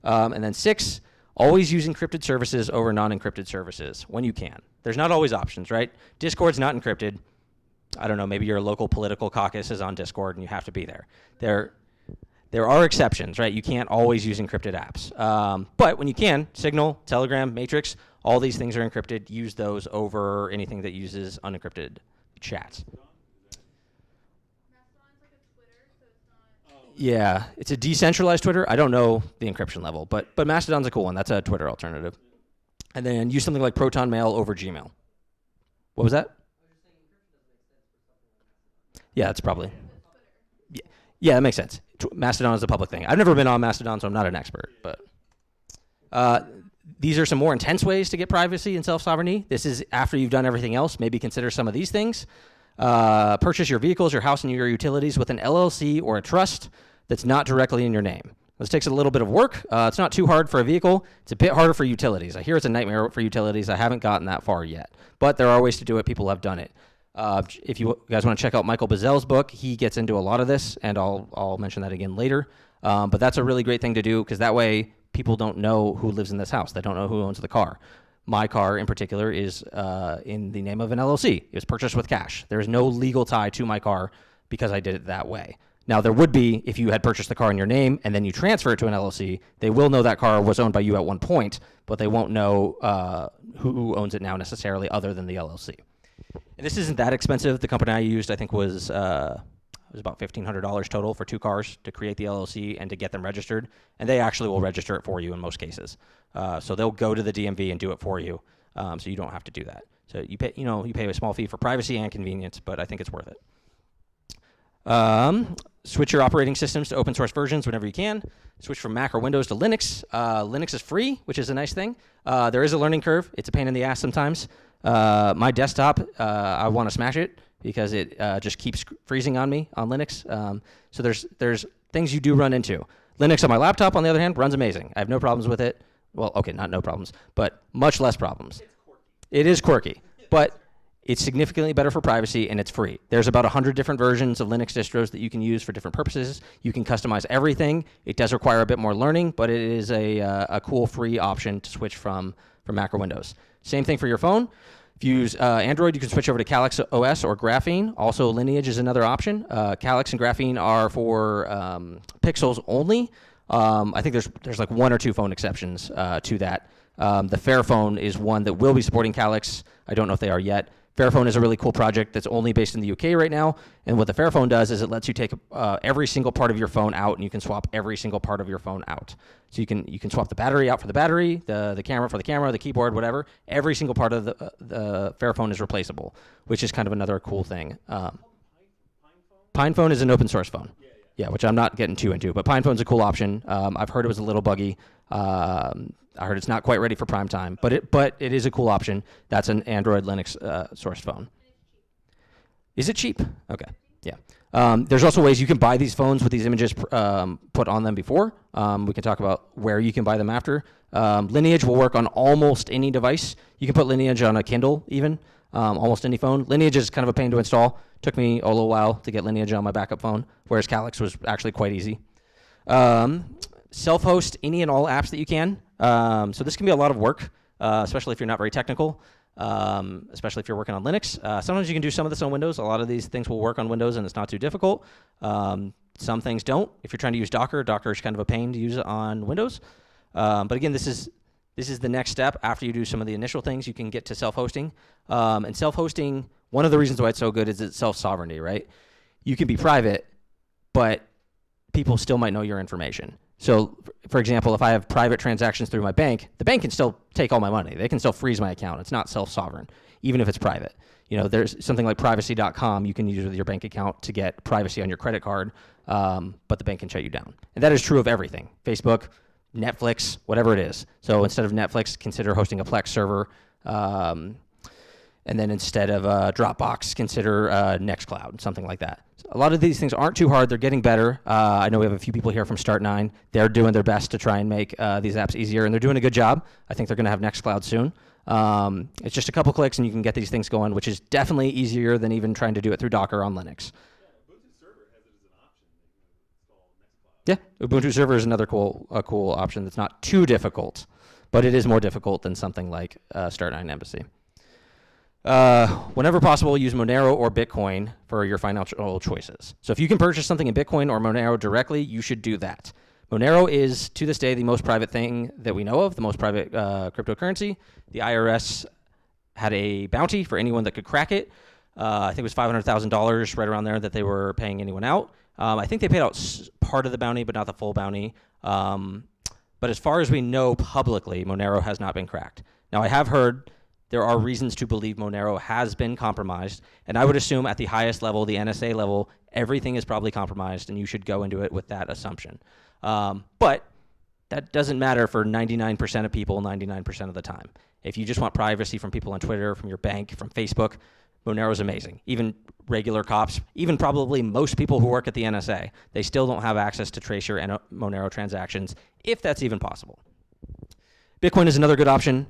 [SPEAKER 2] And then 6, Always use encrypted services over non-encrypted services when you can. There's not always options, right? Discord's not encrypted. I don't know, maybe your local political caucus is on Discord and you have to be there. There are exceptions, right? You can't always use encrypted apps. But when you can, Signal, Telegram, Matrix, all these things are encrypted. Use those over anything that uses unencrypted chats.
[SPEAKER 5] Mastodon's like a Twitter, so it's not.
[SPEAKER 2] Yeah, it's a decentralized Twitter. I don't know the encryption level, but Mastodon's a cool one. That's a Twitter alternative. And then use something like Proton Mail over Gmail. What was that? Yeah, that's probably. Yeah, that makes sense. Mastodon is a public thing. I've never been on Mastodon, so I'm not an expert. But these are some more intense ways to get privacy and self-sovereignty. This is after you've done everything else. Maybe consider some of these things. Purchase your vehicles, your house, and your utilities with an LLC or a trust that's not directly in your name. This takes a little bit of work. It's not too hard for a vehicle. It's a bit harder for utilities. I hear it's a nightmare for utilities. I haven't gotten that far yet. But there are ways to do it. People have done it. If you guys want to check out Michael Bazell's book, he gets into a lot of this, and I'll mention that again later. But that's a really great thing to do because that way people don't know who lives in this house. They don't know who owns the car. My car in particular is in the name of an LLC. It was purchased with cash. There is no legal tie to my car because I did it that way. Now, there would be if you had purchased the car in your name and then you transfer it to an LLC. They will know that car was owned by you at one point, but they won't know who owns it now necessarily other than the LLC. And this isn't that expensive. The company I used, I think, was about $1,500 total for 2 cars to create the LLC and to get them registered. And they actually will register it for you in most cases. So they'll go to the DMV and do it for you, so you don't have to do that. So you pay a small fee for privacy and convenience, but I think it's worth it. Switch your operating systems to open source versions whenever you can. Switch from Mac or Windows to Linux. Linux is free, which is a nice thing. There is a learning curve. It's a pain in the ass sometimes. My desktop, I want to smash it because it just keeps freezing on me on Linux. So there's things you do run into. Linux on my laptop, on the other hand, runs amazing. I have no problems with it. Well, okay, not no problems, but much less problems. It is quirky, but it's significantly better for privacy, and it's free. There's about 100 different versions of Linux distros that you can use for different purposes. You can customize everything. It does require a bit more learning, but it is a cool free option to switch from Mac or Windows. Same thing for your phone. If you use Android, you can switch over to Calyx OS or Graphene. Also, Lineage is another option. Calyx and Graphene are for Pixels only. I think there's like 1 or 2 phone exceptions to that. The Fairphone is one that will be supporting Calyx. I don't know if they are yet. Fairphone is a really cool project that's only based in the UK right now. And what the Fairphone does is it lets you take every single part of your phone out, and you can swap every single part of your phone out. So you can swap the battery out for the battery, the camera for the camera, the keyboard, whatever. Every single part of the Fairphone is replaceable, which is kind of another cool thing. PinePhone is an open source phone. Yeah, which I'm not getting too into, but PinePhone's a cool option. I've heard it was a little buggy. I heard it's not quite ready for prime time, but it is a cool option. That's an Android Linux source phone. Is it cheap? Okay, yeah. There's also ways you can buy these phones with these images put on them before. We can talk about where you can buy them after. Lineage will work on almost any device. You can put Lineage on a Kindle even, almost any phone. Lineage is kind of a pain to install. Took me a little while to get Lineage on my backup phone, whereas Calyx was actually quite easy. Self-host any and all apps that you can. So this can be a lot of work, especially if you're not very technical, especially if you're working on Linux. Sometimes you can do some of this on Windows. A lot of these things will work on Windows, and it's not too difficult. Some things don't. If you're trying to use Docker is kind of a pain to use on Windows. But again, this is the next step. After you do some of the initial things, you can get to self-hosting. And self-hosting, one of the reasons why it's so good is it's self-sovereignty, right? You can be private, but people still might know your information. So, for example, if I have private transactions through my bank, the bank can still take all my money. They can still freeze my account. It's not self-sovereign, even if it's private. There's something like privacy.com you can use with your bank account to get privacy on your credit card, but the bank can shut you down. And that is true of everything. Facebook, Netflix, whatever it is. So instead of Netflix, consider hosting a Plex server. And then instead of Dropbox, consider Nextcloud, something like that. So a lot of these things aren't too hard. They're getting better. I know we have a few people here from Start9. They're doing their best to try and make these apps easier, and they're doing a good job. I think they're going to have Nextcloud soon. It's just a couple clicks, and you can get these things going, which is definitely easier than even trying to do it through Docker on Linux. Yeah, Ubuntu Server is another cool option that's not too difficult. but it is more difficult than something like Start9 Embassy. Whenever possible, use Monero or Bitcoin for your financial choices. So if you can purchase something in Bitcoin or Monero directly, you should do that. Monero is, to this day, the most private thing that we know of, the most private cryptocurrency. The IRS had a bounty for anyone that could crack it. I think it was $500,000 right around there that they were paying anyone out. I think they paid out part of the bounty, but not the full bounty. But as far as we know publicly, Monero has not been cracked. Now, I have heard there are reasons to believe Monero has been compromised, and I would assume at the highest level, the NSA level, everything is probably compromised, and you should go into it with that assumption. But that doesn't matter for 99% of people 99% of the time. If you just want privacy from people on Twitter, from your bank, from Facebook, Monero is amazing. Even regular cops, even probably most people who work at the NSA, they still don't have access to trace your Monero transactions, if that's even possible. Bitcoin is another good option.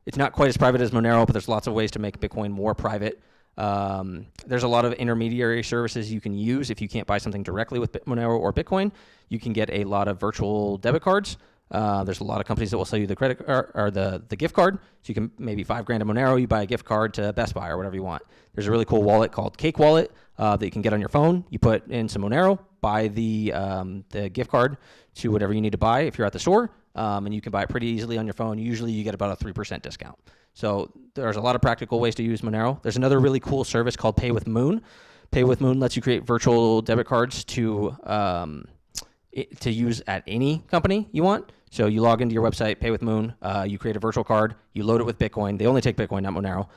[SPEAKER 2] It's not quite as private as Monero, but there's lots of ways to make Bitcoin more private. There's a lot of intermediary services you can use if you can't buy something directly with Monero or Bitcoin. You can get a lot of virtual debit cards. There's a lot of companies that will sell you the credit or the gift card. So you can maybe $5,000 in Monero, you buy a gift card to Best Buy or whatever you want. There's a really cool wallet called Cake Wallet that you can get on your phone. You put in some Monero, buy the gift card to whatever you need to buy if you're at the store, and you can buy it pretty easily on your phone. Usually you get about a 3% discount. So there's a lot of practical ways to use Monero. There's another really cool service called Pay with Moon. Pay with Moon lets you create virtual debit cards to use at any company you want. So you log into your website, Pay with Moon, you create a virtual card, you load it with Bitcoin. They only take Bitcoin, not Monero.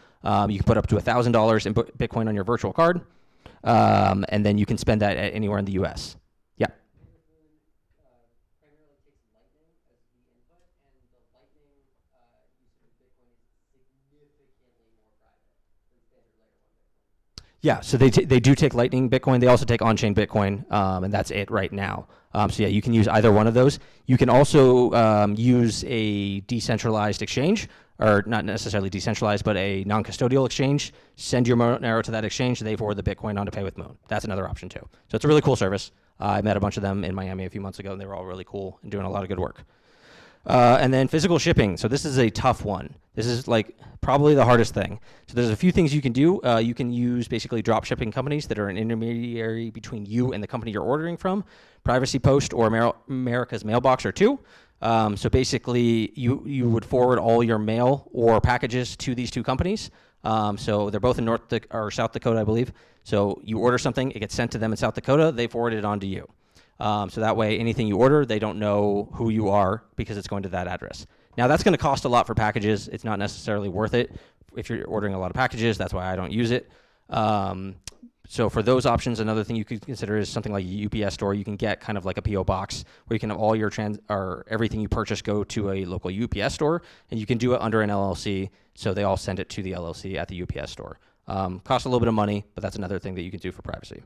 [SPEAKER 2] You can put up to $1,000 in Bitcoin on your virtual card, and then you can spend that at anywhere in the U.S. Yeah.
[SPEAKER 3] Primarily takes Lightning as the input, and the Lightning usage of Bitcoin is significantly more private than standard layer 1 Bitcoin.
[SPEAKER 2] Yeah, so they do take Lightning Bitcoin. They also take on-chain Bitcoin, and that's it right now. So yeah, you can use either one of those. You can also use a decentralized exchange, or not necessarily decentralized, but a non-custodial exchange. Send your Monero to that exchange, they forward the Bitcoin on to Pay with Moon. That's another option too. So it's a really cool service. I met a bunch of them in Miami a few months ago, and they were all really cool and doing a lot of good work. And then physical shipping. So this is a tough one. This is like probably the hardest thing. So there's a few things you can do. You can use basically drop shipping companies that are an intermediary between you and the company you're ordering from. Privacy Post or America's Mailbox are two. So basically you would forward all your mail or packages to these two companies. So they're both in North or South Dakota, I believe. So you order something, it gets sent to them in South Dakota, they forward it on to you. So that way, anything you order, they don't know who you are because it's going to that address. Now, that's going to cost a lot for packages. It's not necessarily worth it if you're ordering a lot of packages. That's why I don't use it. So for those options, another thing you could consider is something like a UPS store. You can get kind of like a PO box where you can have all your or everything you purchase go to a local UPS store, and you can do it under an LLC. So they all send it to the LLC at the UPS store. Costs a little bit of money, but that's another thing that you can do for privacy.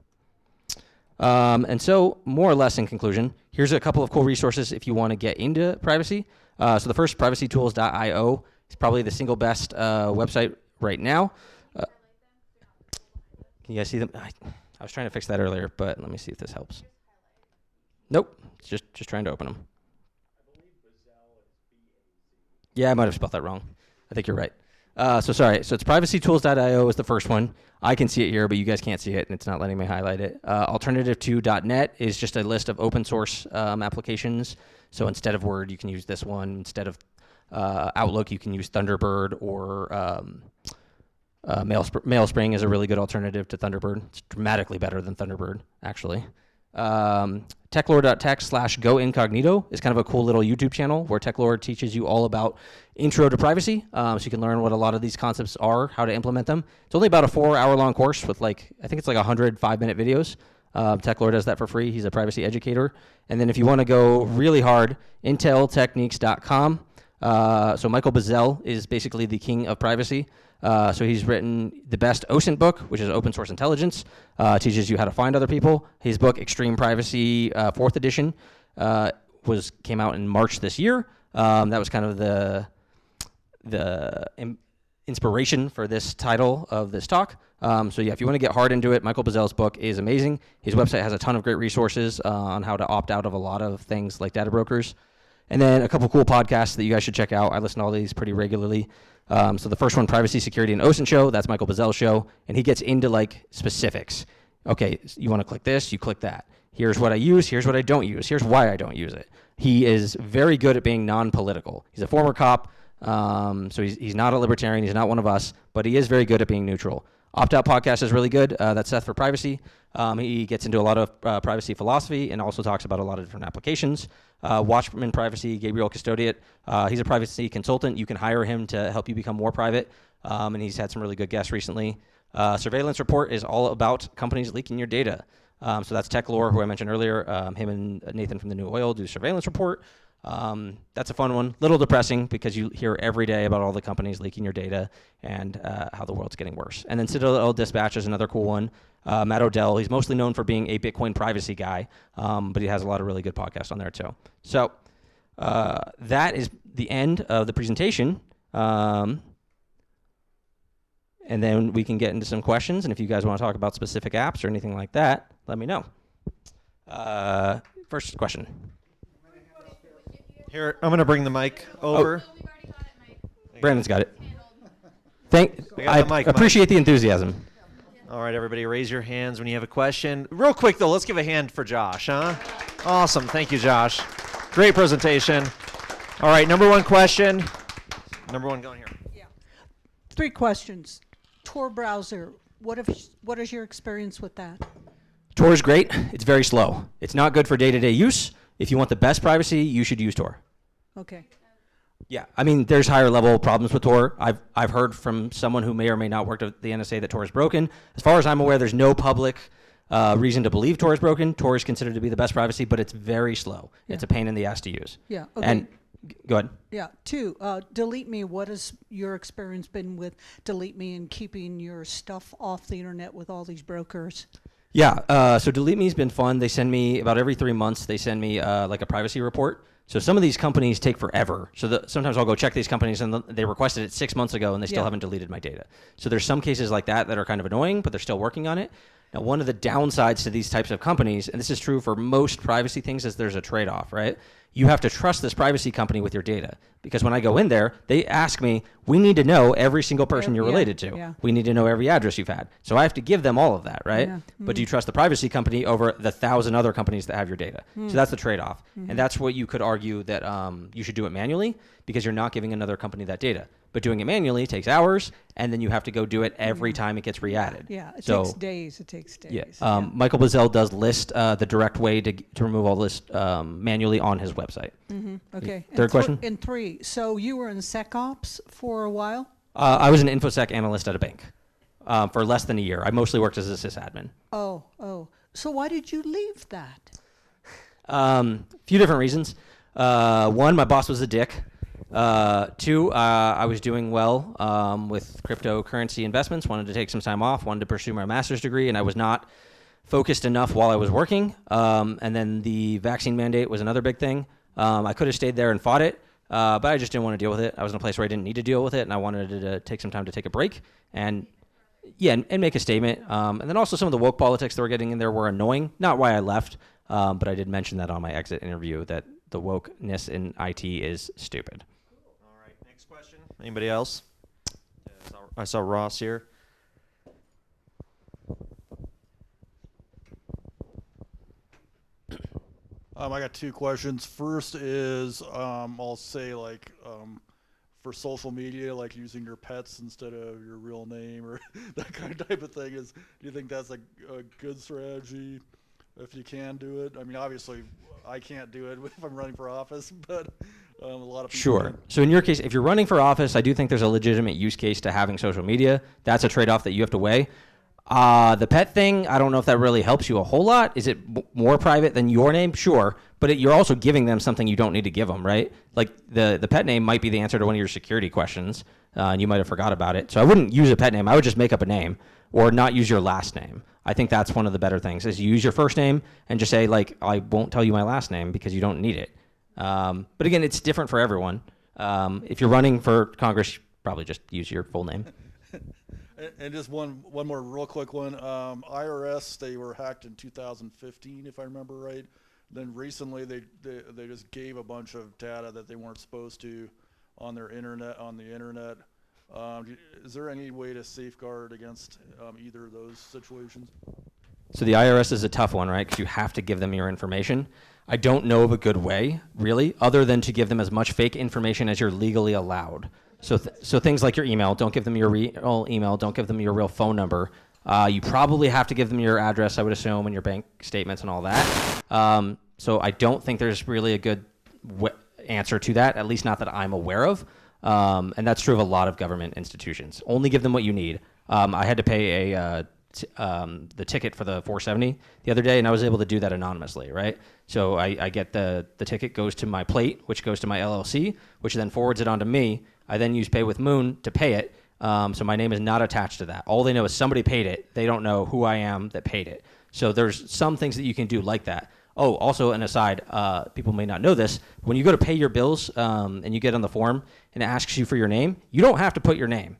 [SPEAKER 2] And so, more or less in conclusion, here's a couple of cool resources if you want to get into privacy. So the first, privacytools.io, is probably the single best website right now. Can you guys see them? I was trying to fix that earlier, but let me see if this helps. Nope, it's just trying to open them. Yeah, I might have spelled that wrong. I think you're right. So sorry. So it's privacytools.io is the first one. I can see it here, but you guys can't see it, and it's not letting me highlight it. Alternative2.net is just a list of open source applications. So instead of Word, you can use this one. Instead of Outlook, you can use Thunderbird, or Mailspring is a really good alternative to Thunderbird. It's dramatically better than Thunderbird, actually. Techlore.tech/go incognito is kind of a cool little YouTube channel where Techlore teaches you all about intro to privacy. So you can learn what a lot of these concepts are, how to implement them. It's only about a 4-hour-long course with I think it's like 100 5-minute videos. Techlore does that for free. He's a privacy educator. And then if you want to go really hard, inteltechniques.com. So Michael Bazzell is basically the king of privacy. So he's written the best Osint book, which is open source intelligence, teaches you how to find other people. His book, Extreme Privacy, 4th edition, came out in March this year. That was kind of the inspiration for this title of this talk. So yeah, if you want to get hard into it, Michael Bazzell's book is amazing. His website has a ton of great resources on how to opt out of a lot of things like data brokers. And then a couple cool podcasts that you guys should check out. I listen to all these pretty regularly. So the first one, Privacy, Security, and Osint show. That's Michael Bazel's show, and he gets into like specifics. Okay, you want to click this, you click that. Here's what I use. Here's what I don't use. Here's why I don't use it. He is very good at being non-political. He's a former cop, so he's not a libertarian. He's not one of us, but he is very good at being neutral. Opt-Out Podcast is really good. That's Seth for Privacy. He gets into a lot of privacy philosophy and also talks about a lot of different applications. Watchman Privacy, Gabriel Custodiet. He's a privacy consultant. You can hire him to help you become more private, and he's had some really good guests recently. Surveillance Report is all about companies leaking your data. So that's TechLore, who I mentioned earlier. Him and Nathan from The New Oil do Surveillance Report. That's a fun one. Little depressing because you hear every day about all the companies leaking your data and how the world's getting worse. And then Citadel Dispatch is another cool one. Matt Odell, he's mostly known for being a Bitcoin privacy guy, but he has a lot of really good podcasts on there too. So that is the end of the presentation. And then we can get into some questions. And if you guys want to talk about specific apps or anything like that, let me know. First question.
[SPEAKER 1] Here, I'm going to bring the mic over.
[SPEAKER 5] Oh, we've already got it, Mike.
[SPEAKER 2] Brandon's got it.
[SPEAKER 5] Handled.
[SPEAKER 1] I got the mic,
[SPEAKER 2] appreciate the enthusiasm.
[SPEAKER 1] All right, everybody, raise your hands when you have a question. Real quick, though, let's give a hand for Josh, huh? Awesome. Thank you, Josh. Great presentation. All right, number one question. Number one going here.
[SPEAKER 6] Yeah. 3 questions. Tor browser. What is your experience with that?
[SPEAKER 2] Tor is great. It's very slow. It's not good for day-to-day use. If you want the best privacy, you should use Tor.
[SPEAKER 6] Okay.
[SPEAKER 2] Yeah, I mean, there's higher level problems with Tor. I've heard from someone who may or may not work at the NSA that Tor is broken. As far as I'm aware, there's no public reason to believe Tor is broken. Tor is considered to be the best privacy, but it's very slow. Yeah. It's a pain in the ass to use.
[SPEAKER 6] Yeah. Okay.
[SPEAKER 2] And go ahead.
[SPEAKER 6] Yeah. 2, Delete Me. What has your experience been with Delete Me and keeping your stuff off the internet with all these brokers?
[SPEAKER 2] Yeah, so Delete Me's been fun. They send me, about every 3 months, they send me like a privacy report. So some of these companies take forever. So sometimes I'll go check these companies and they requested it 6 months ago and they still haven't deleted my data. So there's some cases like that that are kind of annoying, but they're still working on it. Now, one of the downsides to these types of companies, and this is true for most privacy things, is there's a trade-off, right? You have to trust this privacy company with your data. Because when I go in there, they ask me, we need to know every single person you're related to.
[SPEAKER 6] Yeah.
[SPEAKER 2] We need to know every address you've had. So I have to give them all of that, right?
[SPEAKER 6] Yeah.
[SPEAKER 2] But do you trust the privacy company over the 1,000 other companies that have your data? So that's the trade-off. And that's what you could argue that you should do it manually because you're not giving another company that data. But doing it manually takes hours, and then you have to go do it every time it gets re-added.
[SPEAKER 6] Yeah. It
[SPEAKER 2] So-
[SPEAKER 6] takes days. It takes days.
[SPEAKER 2] Yeah. Michael Bazel does list the direct way to remove all this manually on his website.
[SPEAKER 6] Okay.
[SPEAKER 2] Third question?
[SPEAKER 6] And 3. So you were in SecOps for a while?
[SPEAKER 2] I was an InfoSec analyst at a bank for less than a year. I mostly worked as a sysadmin.
[SPEAKER 6] Oh. So why did you leave that?
[SPEAKER 2] A few different reasons. 1, my boss was a dick. 2, I was doing well with cryptocurrency investments, wanted to take some time off, wanted to pursue my master's degree, and I was not focused enough while I was working. And then the vaccine mandate was another big thing. I could have stayed there and fought it, but I just didn't want to deal with it. I was in a place where I didn't need to deal with it, and I wanted to take some time to take a break and make a statement. And then also some of the woke politics that were getting in there were annoying. Not why I left, but I did mention that on my exit interview that the wokeness in IT is stupid.
[SPEAKER 1] All right, next question. Anybody else? I saw Ross here.
[SPEAKER 7] I got 2 questions. First is, I'll say for social media, like using your pets instead of your real name or that kind of type of thing. Do you think that's a good strategy if you can do it? I mean, obviously, I can't do it if I'm running for office, but a lot of people
[SPEAKER 2] Sure.
[SPEAKER 7] can.
[SPEAKER 2] So in your case, if you're running for office, I do think there's a legitimate use case to having social media. That's a trade-off that you have to weigh. The pet thing, I don't know if that really helps you a whole lot. Is it more private than your name? Sure. But you're also giving them something you don't need to give them, right? Like the pet name might be the answer to one of your security questions, and you might have forgot about it. So I wouldn't use a pet name. I would just make up a name or not use your last name. I think that's one of the better things is you use your first name and just say, like, I won't tell you my last name because you don't need it. But again, it's different for everyone. If you're running for Congress, probably just use your full name.
[SPEAKER 7] And just one more real quick one. IRS, they were hacked in 2015, if I remember right. Then recently they just gave a bunch of data that they weren't supposed to on the internet. Is there any way to safeguard against either of those situations?
[SPEAKER 2] So the IRS is a tough one, right? Because you have to give them your information. I don't know of a good way, really, other than to give them as much fake information as you're legally allowed. So things like your email, don't give them your real email, don't give them your real phone number. You probably have to give them your address, I would assume, and your bank statements and all that. So I don't think there's really a good answer to that, at least not that I'm aware of. And that's true of a lot of government institutions. Only give them what you need. I had to pay the ticket for the 470 the other day, and I was able to do that anonymously, right? So I get the ticket goes to my plate, which goes to my LLC, which then forwards it on to me. I then use Pay with Moon to pay it. So my name is not attached to that. All they know is somebody paid it. They don't know who I am that paid it. So there's some things that you can do like that. Oh, also an aside, people may not know this. When you go to pay your bills and you get on the form and it asks you for your name, you don't have to put your name.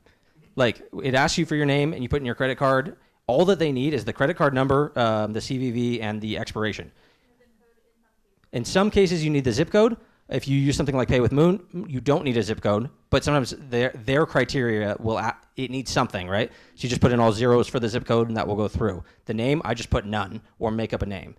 [SPEAKER 2] Like, it asks you for your name and you put in your credit card. All that they need is the credit card number, the CVV, and the expiration. In some cases, you need the zip code. If you use something like Pay with Moon, you don't need a zip code, but sometimes their criteria it needs something, right? So you just put in all zeros for the zip code and that will go through. The name, I just put none or make up a name.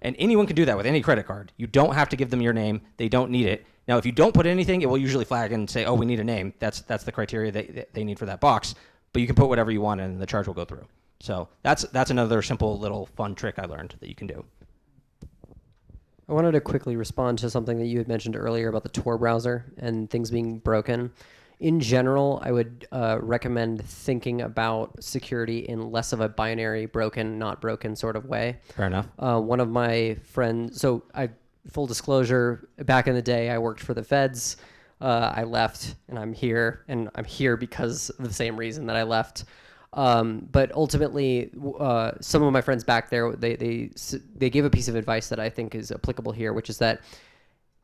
[SPEAKER 2] And anyone can do that with any credit card. You don't have to give them your name. They don't need it. Now, if you don't put anything, it will usually flag and say, oh, we need a name. That's the criteria they need for that box. But you can put whatever you want and the charge will go through. So that's another simple little fun trick I learned that you can do.
[SPEAKER 8] I wanted to quickly respond to something that you had mentioned earlier about the Tor browser and things being broken. In general, I would recommend thinking about security in less of a binary broken, not broken sort of way.
[SPEAKER 2] Fair enough.
[SPEAKER 8] One of my friends, full disclosure, back in the day, I worked for the feds. I left, and I'm here because of the same reason that I left. But ultimately, some of my friends back there, they gave a piece of advice that I think is applicable here, which is that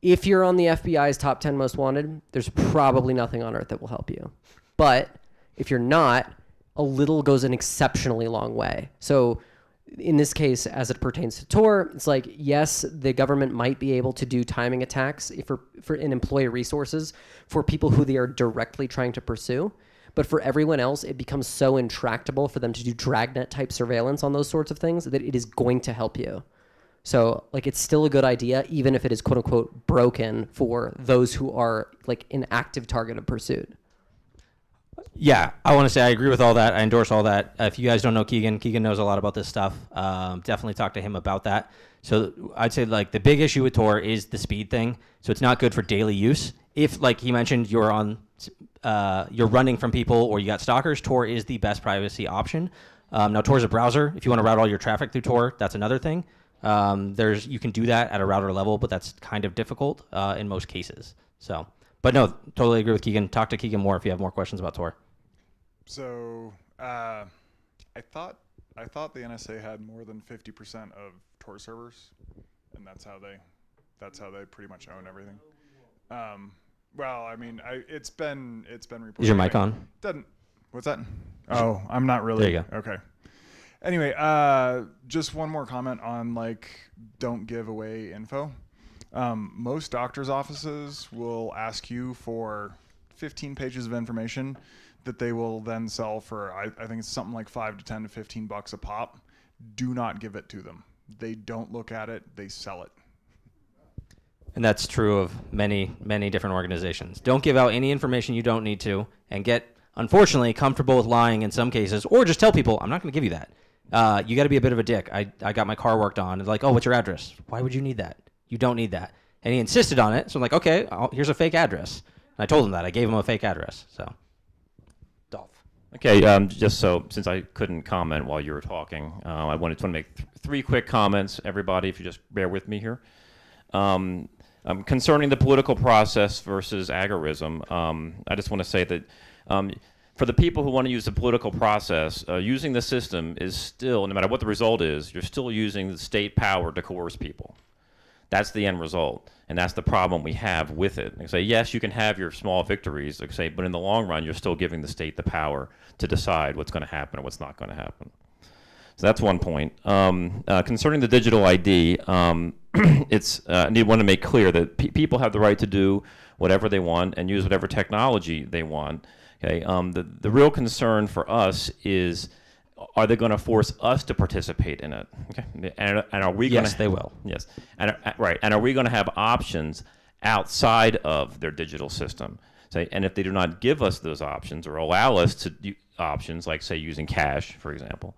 [SPEAKER 8] if you're on the FBI's top 10 most wanted, there's probably nothing on earth that will help you. But if you're not, a little goes an exceptionally long way. So in this case, as it pertains to Tor, it's like, yes, the government might be able to do timing attacks for in employee resources for people who they are directly trying to pursue. But for everyone else, it becomes so intractable for them to do dragnet type surveillance on those sorts of things that it is going to help you. So like, it's still a good idea, even if it is quote unquote broken for those who are like an active target of pursuit.
[SPEAKER 2] Yeah, I want to say I agree with all that. I endorse all that. If you guys don't know Keegan knows a lot about this stuff. Definitely talk to him about that. So I'd say like the big issue with Tor is the speed thing. So it's not good for daily use. If, like he mentioned, you're running from people or you got stalkers, Tor is the best privacy option. Now Tor is a browser. If you want to route all your traffic through Tor, that's another thing. You can do that at a router level, but that's kind of difficult in most cases. So, but no, totally agree with Keegan. Talk to Keegan more if you have more questions about Tor.
[SPEAKER 9] So I thought the NSA had more than 50% of Tor servers, and that's how they pretty much own everything. Well, I mean, it's been reported.
[SPEAKER 2] Is your mic on?
[SPEAKER 9] What's that? Oh, I'm not really.
[SPEAKER 2] There you go.
[SPEAKER 9] Okay. Anyway, just one more comment on like, don't give away info. Most doctors' offices will ask you for 15 pages of information that they will then sell for, I think it's something like $5 to $10 to $15 a pop. Do not give it to them. They don't look at it, they sell it.
[SPEAKER 2] And that's true of many, many different organizations. Don't give out any information you don't need to, and get, unfortunately, comfortable with lying in some cases, or just tell people, I'm not going to give you that. You got to be a bit of a dick. I got my car worked on. It's like, oh, what's your address? Why would you need that? You don't need that. And he insisted on it, so I'm like, okay, here's a fake address. And I told him that. I gave him a fake address. So, Dolph.
[SPEAKER 10] Okay, just so, since I couldn't comment while you were talking, I wanted to make three quick comments, everybody, if you just bear with me here. Concerning the political process versus agorism, I just want to say that for the people who want to use the political process, using the system is still, no matter what the result is, you're still using the state power to coerce people. That's the end result, and that's the problem we have with it. Like say, yes, you can have your small victories, like say, but in the long run, you're still giving the state the power to decide what's going to happen or what's not going to happen. So that's one point. Concerning the digital ID, I want to make clear that people have the right to do whatever they want and use whatever technology they want. Okay. The real concern for us is, are they going to force us to participate in it? Okay. And are we going to?
[SPEAKER 2] Yes, they will.
[SPEAKER 10] Yes. And right. And are we going to have options outside of their digital system? Say, and if they do not give us those options or allow us to do options, like say using cash, for example,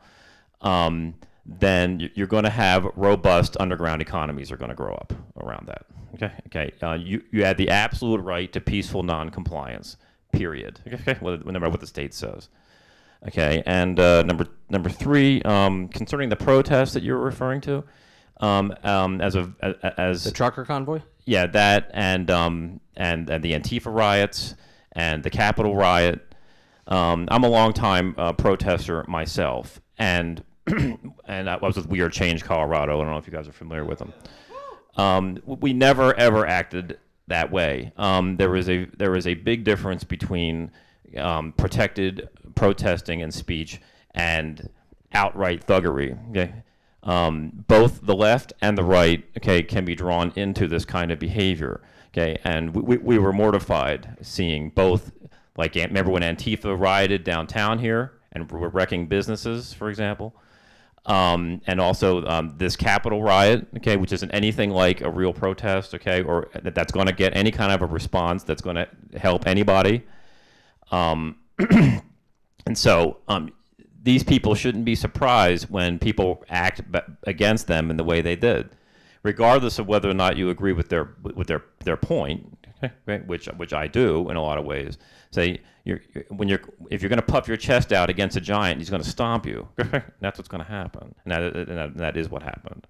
[SPEAKER 10] then you're going to have robust underground economies are going to grow up around that. Okay. You had the absolute right to peaceful non-compliance. Period. Okay. No matter what the state says. Okay. And number three, concerning the protests that you're referring to, as
[SPEAKER 2] The trucker convoy?
[SPEAKER 10] yeah, that and the Antifa riots and the Capitol riot. I'm a longtime protester myself, and and I was with We Are Change Colorado. I don't know if you guys are familiar with them. We never ever acted that way. There is a big difference between protected protesting and speech and outright thuggery. Okay. Both the left and the right, okay, can be drawn into this kind of behavior. Okay, and we were mortified seeing both. Like, remember when Antifa rioted downtown here and were wrecking businesses, for example, and also this Capitol riot, okay, which isn't anything like a real protest, okay, or that's going to get any kind of a response that's going to help anybody. And so these people shouldn't be surprised when people act against them in the way they did, regardless of whether or not you agree with their point, okay, which I do in a lot of ways. Say if you're going to puff your chest out against a giant, he's going to stomp you. That's what's going to happen, and that is what happened.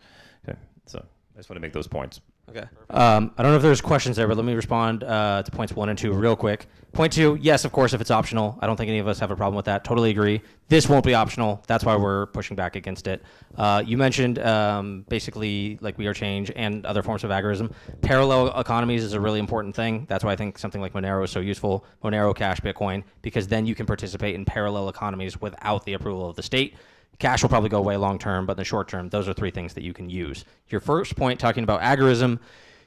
[SPEAKER 10] Okay, so I just want to make those points.
[SPEAKER 2] Okay. I don't know if there's questions there, but let me respond to points 1 and 2 real quick. Point 2, yes, of course, if it's optional. I don't think any of us have a problem with that. Totally agree. This won't be optional. That's why we're pushing back against it. You mentioned basically like We Are Change and other forms of agorism. Parallel economies is a really important thing. That's why I think something like Monero is so useful. Monero, Cash, Bitcoin, because then you can participate in parallel economies without the approval of the state. Cash will probably go away long term, but in the short term, those are 3 things that you can use. Your first point, talking about agorism,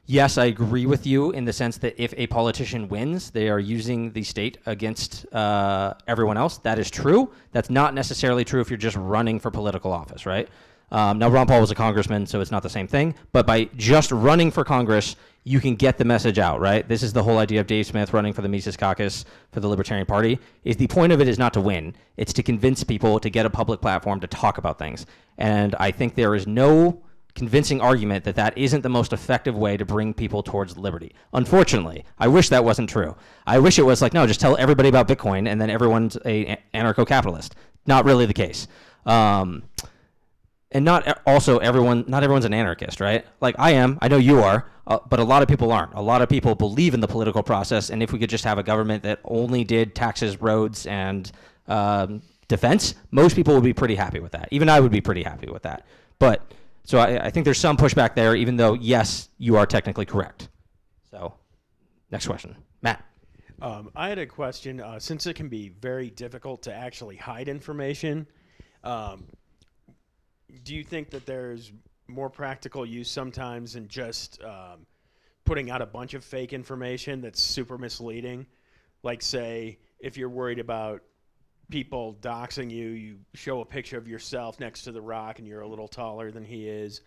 [SPEAKER 2] yes, I agree with you in the sense that if a politician wins, they are using the state against everyone else. That is true. That's not necessarily true if you're just running for political office, right? Now, Ron Paul was a congressman, so it's not the same thing. But by just running for Congress, you can get the message out, right? This is the whole idea of Dave Smith running for the Mises Caucus for the Libertarian Party. Is the point of it is not to win. It's to convince people to get a public platform to talk about things. And I think there is no convincing argument that that isn't the most effective way to bring people towards liberty. Unfortunately, I wish that wasn't true. I wish it was like, no, just tell everybody about Bitcoin and then everyone's a anarcho-capitalist. Not really the case. And not everyone's an anarchist, right? Like I am, I know you are, but a lot of people aren't. A lot of people believe in the political process, and if we could just have a government that only did taxes, roads, and defense, most people would be pretty happy with that. Even I would be pretty happy with that. But so I think there's some pushback there, even though, yes, you are technically correct. So next question. Matt.
[SPEAKER 11] I had a question. Since it can be very difficult to actually hide information, do you think that there's more practical use sometimes than just putting out a bunch of fake information that's super misleading? Like, say, if you're worried about people doxing you, you show a picture of yourself next to The Rock and you're a little taller than he is,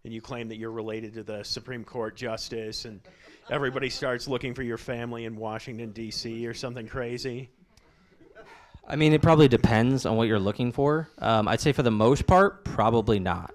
[SPEAKER 11] and you claim that you're related to the Supreme Court justice, and everybody starts looking for your family in Washington, D.C. or something crazy.
[SPEAKER 2] I mean, it probably depends on what you're looking for. I'd say for the most part, probably not.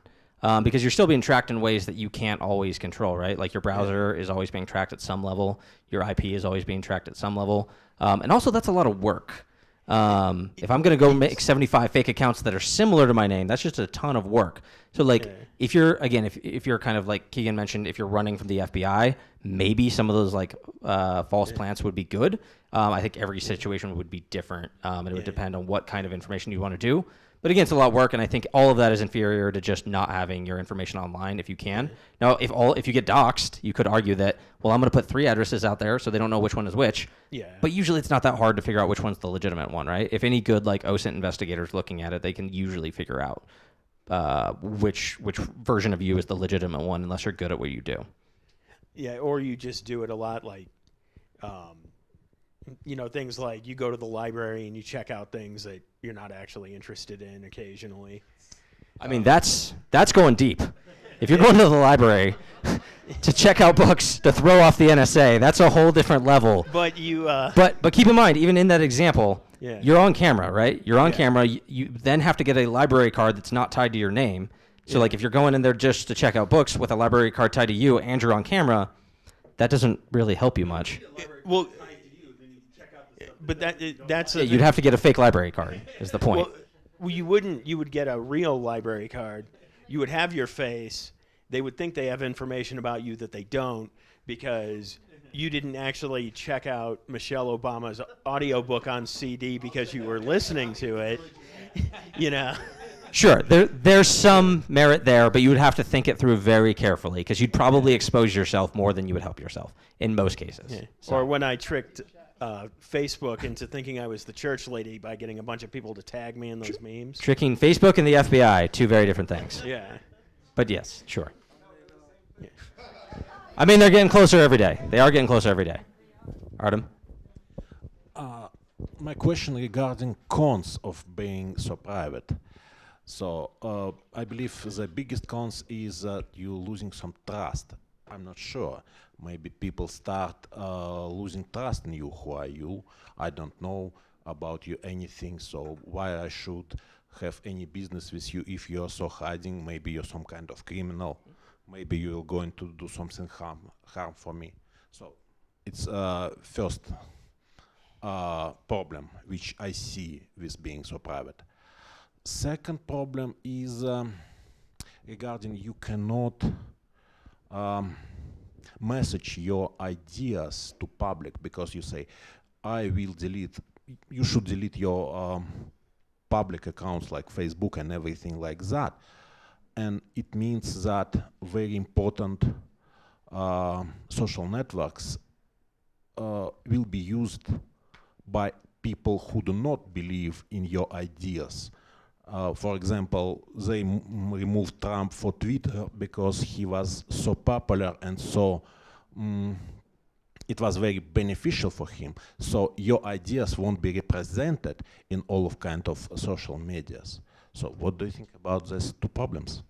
[SPEAKER 2] Because you're still being tracked in ways that you can't always control, right? Like your browser is always being tracked at some level. Your IP is always being tracked at some level. And also, that's a lot of work. If I'm going to go make 75 fake accounts that are similar to my name, that's just a ton of work. So like, if you're, again, if you're kind of like Keegan mentioned, if you're running from the FBI, maybe some of those like false plants would be good. I think every situation would be different, and it would depend on what kind of information you want to do. But again, it's a lot of work, and I think all of that is inferior to just not having your information online if you can. Now, if you get doxxed, you could argue that, well, I'm going to put 3 addresses out there so they don't know which one is which.
[SPEAKER 11] Yeah.
[SPEAKER 2] But usually it's not that hard to figure out which one's the legitimate one, right? If any good like Osint investigators looking at it, they can usually figure out. which version of you is the legitimate one, unless you're good at what you do.
[SPEAKER 11] Yeah, or you just do it a lot, like, things like you go to the library and you check out things that you're not actually interested in occasionally.
[SPEAKER 2] I mean, that's going deep. If you're going to the library to check out books to throw off the NSA, that's a whole different level.
[SPEAKER 11] But you.
[SPEAKER 2] But keep in mind, even in that example,
[SPEAKER 11] Yeah.
[SPEAKER 2] you're on camera, right? You're on
[SPEAKER 11] Yeah.
[SPEAKER 2] camera. You then have to get a library card that's not tied to your name. So, like, if you're going in there just to check out books with a library card tied to you and you're on camera, that doesn't really help you much.
[SPEAKER 11] Well, but that's
[SPEAKER 2] Yeah, you'd have to get a fake library card, is the point.
[SPEAKER 11] Well, you wouldn't. You would get a real library card. You would have your face. They would think they have information about you that they don't because you didn't actually check out Michelle Obama's audiobook on CD because you were listening to it.
[SPEAKER 2] Sure, there's some merit there, but you would have to think it through very carefully because you'd probably expose yourself more than you would help yourself in most cases.
[SPEAKER 11] Yeah.
[SPEAKER 2] So.
[SPEAKER 11] Or when I tricked Facebook into thinking I was the church lady by getting a bunch of people to tag me in those memes.
[SPEAKER 2] Tricking Facebook and the FBI, two very different things.
[SPEAKER 11] Yeah.
[SPEAKER 2] But yes, sure.
[SPEAKER 11] Yeah.
[SPEAKER 2] I mean, they're getting closer every day. They are getting closer every day. Artem?
[SPEAKER 12] My question regarding cons of being so private. So I believe the biggest cons is that you're losing some trust. I'm not sure. Maybe people start losing trust in you. Who are you? I don't know about you anything, so why I should have any business with you if you're so hiding? Maybe you're some kind of criminal. Maybe you're going to do something harm for me. So it's first problem which I see with being so private. Second problem is regarding you cannot message your ideas to public because you say, I will delete, you should delete your public accounts like Facebook and everything like that. And it means that very important social networks will be used by people who do not believe in your ideas. For example, they removed Trump for Twitter because he was so popular and so it was very beneficial for him. So your ideas won't be represented in all of kind of social medias. So what do you think about these two problems?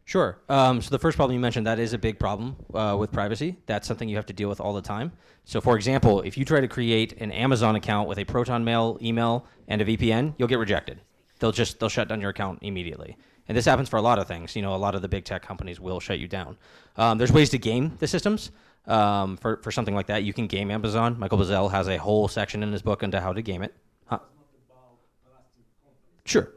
[SPEAKER 2] Sure. So the first problem you mentioned, that is a big problem with privacy. That's something you have to deal with all the time. So for example, if you try to create an Amazon account with a Proton Mail email and a VPN, you'll get rejected. They'll shut down your account immediately. And this happens for a lot of things. A lot of the big tech companies will shut you down. There's ways to game the systems. For something like that, you can game Amazon. Michael Bazzell has a whole section in his book into how to game it. Huh? Sure.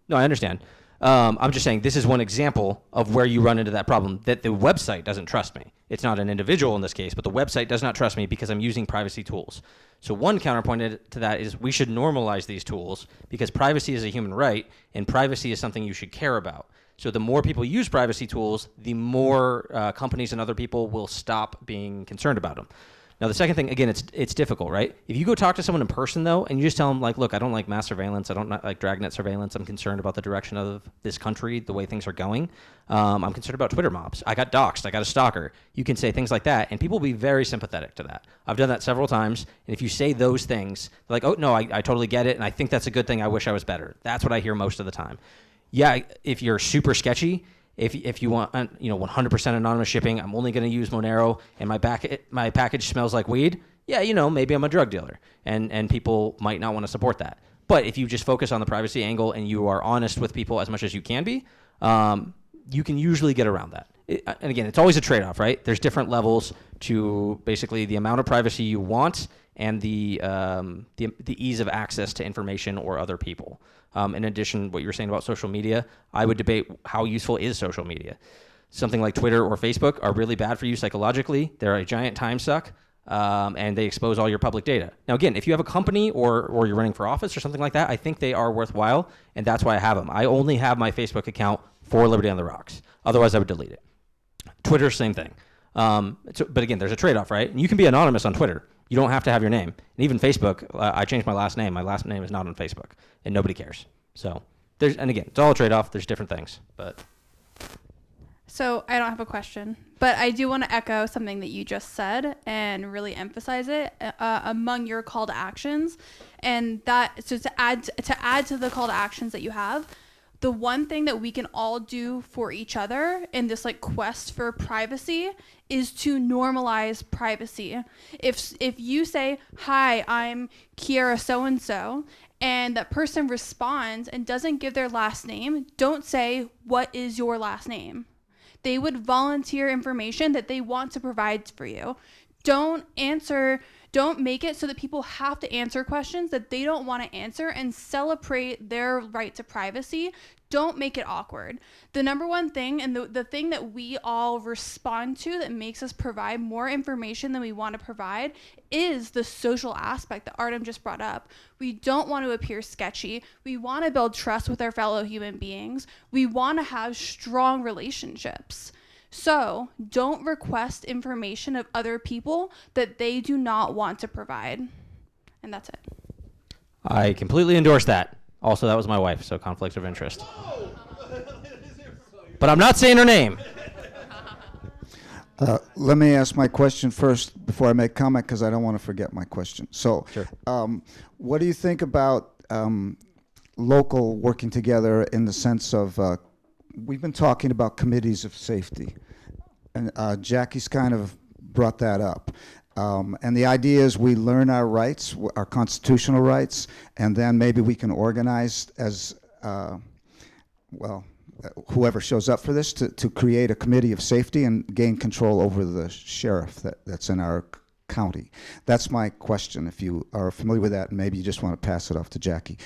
[SPEAKER 2] No, I understand. I'm just saying this is one example of where you run into that problem, that the website doesn't trust me. It's not an individual in this case, but the website does not trust me because I'm using privacy tools. So one counterpoint to that is we should normalize these tools because privacy is a human right and privacy is something you should care about. So the more people use privacy tools, the more companies and other people will stop being concerned about them. Now, the second thing, again, it's difficult, right? If you go talk to someone in person, though, and you just tell them, like, look, I don't like mass surveillance. I don't like dragnet surveillance. I'm concerned about the direction of this country, the way things are going. I'm concerned about Twitter mobs. I got doxxed. I got a stalker. You can say things like that, and people will be very sympathetic to that. I've done that several times, and if you say those things, they're like, oh, no, I totally get it, and I think that's a good thing. I wish I was better. That's what I hear most of the time. Yeah, if you're super sketchy, if you want 100% anonymous shipping, I'm only going to use Monero, and my package smells like weed. Yeah, maybe I'm a drug dealer, and people might not want to support that. But if you just focus on the privacy angle and you are honest with people as much as you can be, you can usually get around that. And again, it's always a trade-off, right? There's different levels to basically the amount of privacy you want and the ease of access to information or other people. In addition, what you were saying about social media, I would debate how useful is social media. Something like Twitter or Facebook are really bad for you psychologically. They're a giant time suck, and they expose all your public data. Now, again, if you have a company or you're running for office or something like that, I think they are worthwhile, and that's why I have them. I only have my Facebook account for Liberty on the Rocks. Otherwise, I would delete it. Twitter, same thing. But again, there's a trade-off, right? And you can be anonymous on Twitter. You don't have to have your name. And even Facebook, I changed my last name. My last name is not on Facebook, and nobody cares. So and again, it's all a trade-off. There's different things, but.
[SPEAKER 5] So I don't have a question, but I do want to echo something that you just said and really emphasize it among your call to actions. And that, so to add to the call to actions that you have, the one thing that we can all do for each other in this like quest for privacy is to normalize privacy. If you say, "Hi, I'm Kiera so-and-so," and that person responds and doesn't give their last name, don't say, "What is your last name?" They would volunteer information that they want to provide for you. Don't make it so that people have to answer questions that they don't want to answer, and celebrate their right to privacy. Don't make it awkward. The number one thing, and the thing that we all respond to that makes us provide more information than we want to provide, is the social aspect that Artem just brought up. We don't want to appear sketchy. We want to build trust with our fellow human beings. We want to have strong relationships. So don't request information of other people that they do not want to provide. And that's it.
[SPEAKER 2] I completely endorse that. Also, that was my wife, so conflict of interest. But I'm not saying her name.
[SPEAKER 13] Let me ask my question first before I make comment, because I don't want to forget my question. So,
[SPEAKER 2] Sure.
[SPEAKER 13] What do you think about local working together in the sense of, we've been talking about committees of safety, and Jackie's kind of brought that up. And the idea is we learn our rights, our constitutional rights, and then maybe we can organize as, whoever shows up for this to create a committee of safety and gain control over the sheriff that's in our county. That's my question, if you are familiar with that, and maybe you just want to pass it off to Jackie.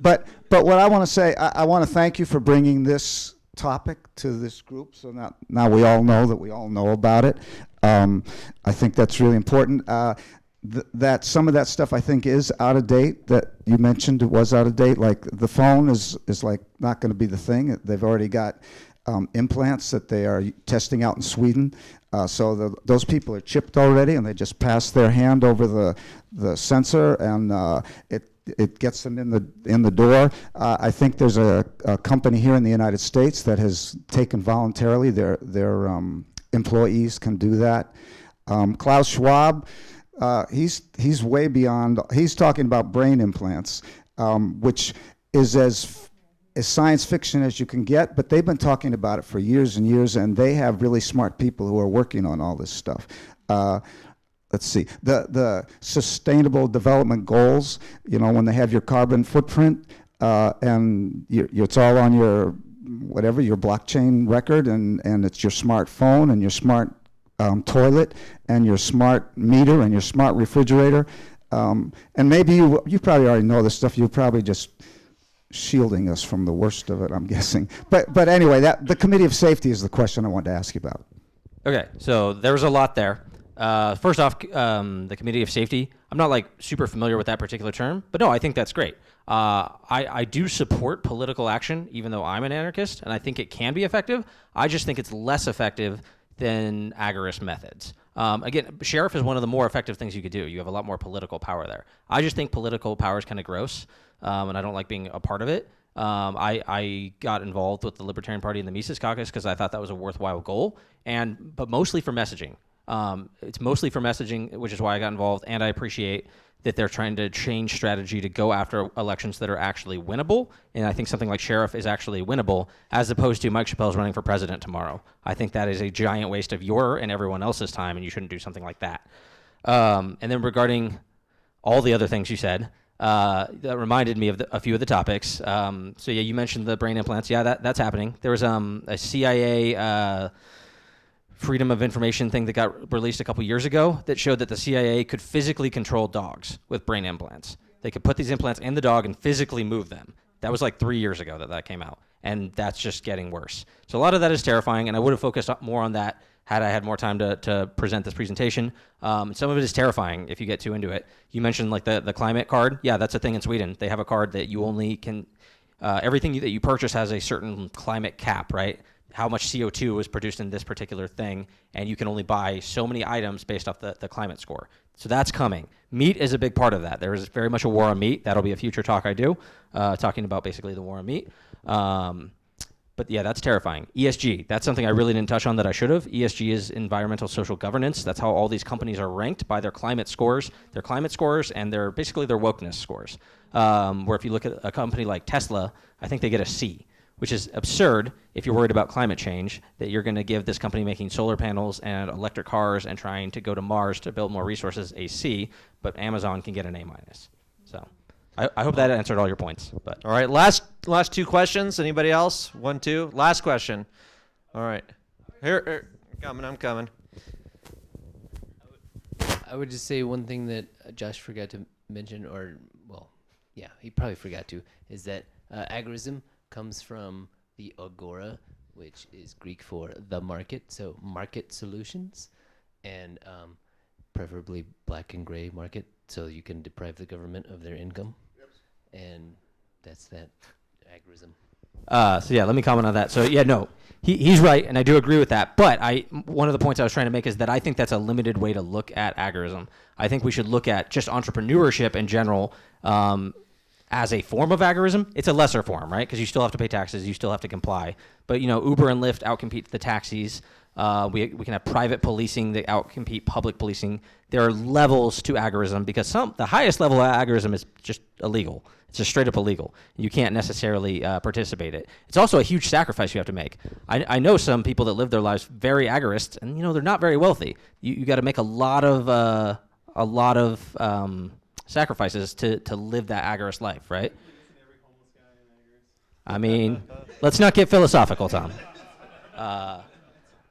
[SPEAKER 13] But what I want to say, I want to thank you for bringing this topic to this group, so now we all know that we all know about it. I think that's really important. That some of that stuff I think is out of date, that you mentioned it was out of date, like the phone is like not going to be the thing. They've already got implants that they are testing out in Sweden. So those people are chipped already, and they just pass their hand over the sensor, and it gets them in the door. I think there's a company here in the United States that has taken voluntarily their employees can do that. Klaus Schwab, he's way beyond. He's talking about brain implants, which is as science fiction as you can get, but they've been talking about it for years and years, and they have really smart people who are working on all this stuff. Let's see, the Sustainable Development Goals, when they have your carbon footprint, and it's all on your blockchain record, and it's your smartphone and your smart toilet and your smart meter and your smart refrigerator. And maybe you probably already know this stuff. You're probably just shielding us from the worst of it, I'm guessing. But anyway, the Committee of Safety is the question I wanted to ask you about.
[SPEAKER 2] Okay, so there's a lot there. First off, the Committee of Safety, I'm not super familiar with that particular term, but no, I think that's great. I do support political action, even though I'm an anarchist, and I think it can be effective. I just think it's less effective than agorist methods. Again, sheriff is one of the more effective things you could do. You have a lot more political power there. I just think political power is kind of gross, and I don't like being a part of it. I got involved with the Libertarian Party and the Mises Caucus because I thought that was a worthwhile goal, but mostly for messaging. It's mostly for messaging, which is why I got involved, and I appreciate that they're trying to change strategy to go after elections that are actually winnable, and I think something like sheriff is actually winnable, as opposed to Mike Chappelle's running for president tomorrow. I think that is a giant waste of your and everyone else's time, and you shouldn't do something like that. And then regarding all the other things you said, that reminded me of a few of the topics. So yeah, you mentioned the brain implants. Yeah, that's happening. There was a CIA Freedom of Information thing that got released a couple years ago that showed that the CIA could physically control dogs with brain implants. They could put these implants in the dog and physically move them. That was 3 years ago that came out, and that's just getting worse. So a lot of that is terrifying, and I would have focused more on that had I had more time to present this presentation. Some of it is terrifying if you get too into it. You mentioned the climate card. Yeah, that's a thing in Sweden. They have a card that you only can, everything that you purchase has a certain climate cap, right? how much CO2 was produced in this particular thing, and you can only buy so many items based off the climate score. So that's coming. Meat is a big part of that. There is very much a war on meat. That'll be a future talk I do, talking about basically the war on meat. But yeah, that's terrifying. ESG, that's something I really didn't touch on that I should have. ESG is environmental social governance. That's how all these companies are ranked, by their climate scores and their basically their wokeness scores. Where if you look at a company like Tesla, I think they get a C, which is absurd if you're worried about climate change, that you're going to give this company making solar panels and electric cars and trying to go to Mars to build more resources a C, but Amazon can get an A-. So I hope that answered all your points. But
[SPEAKER 1] All right, last two questions. Anybody else? 1, 2. Last question. All right. Here I'm coming.
[SPEAKER 14] I would just say one thing that Josh forgot to mention, or, well, yeah, he probably forgot to, is that agorism comes from the agora, which is Greek for the market, so market solutions, and preferably black and gray market, so you can deprive the government of their income. And that's that agorism.
[SPEAKER 2] So yeah, let me comment on that. So yeah, no, he's right, and I do agree with that. But one of the points I was trying to make is that I think that's a limited way to look at agorism. I think we should look at just entrepreneurship in general as a form of agorism. It's a lesser form, right? Because you still have to pay taxes, you still have to comply. But Uber and Lyft outcompete the taxis. We can have private policing that outcompete public policing. There are levels to agorism because the highest level of agorism is just illegal. It's just straight up illegal. You can't necessarily participate in it. It's also a huge sacrifice you have to make. I know some people that live their lives very agorist, and they're not very wealthy. You got to make a lot of sacrifices to live that agorist life, right? I mean, let's not get philosophical, Tom.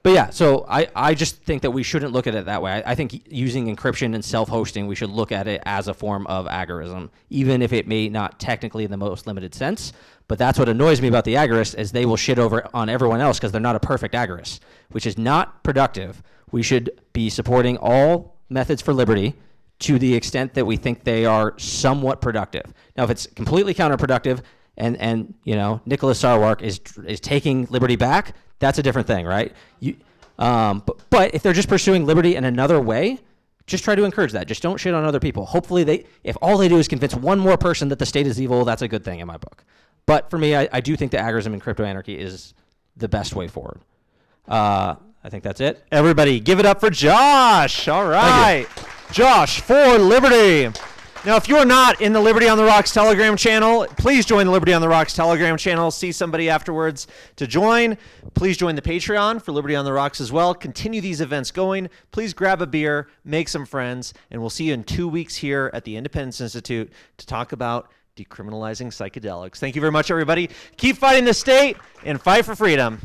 [SPEAKER 2] But yeah, so I just think that we shouldn't look at it that way. I think using encryption and self-hosting, we should look at it as a form of agorism, even if it may not technically in the most limited sense. But that's what annoys me about the agorists, is they will shit over on everyone else because they're not a perfect agorist, which is not productive. We should be supporting all methods for liberty to the extent that we think they are somewhat productive. Now, if it's completely counterproductive and Nicholas Sarwark is taking liberty back, that's a different thing, right? But if they're just pursuing liberty in another way, just try to encourage that. Just don't shit on other people. Hopefully, if all they do is convince one more person that the state is evil, that's a good thing in my book. But for me, I do think that agorism and crypto anarchy is the best way forward. I think that's it.
[SPEAKER 1] Everybody, give it up for Josh. All right. Josh for Liberty. Now, if you're not in the Liberty on the Rocks Telegram channel, please join the Liberty on the Rocks Telegram channel. See somebody afterwards to join. Please join the Patreon for Liberty on the Rocks as well. Continue these events going. Please grab a beer, make some friends, and we'll see you in 2 weeks here at the Independence Institute to talk about decriminalizing psychedelics. Thank you very much, everybody. Keep fighting the state and fight for freedom.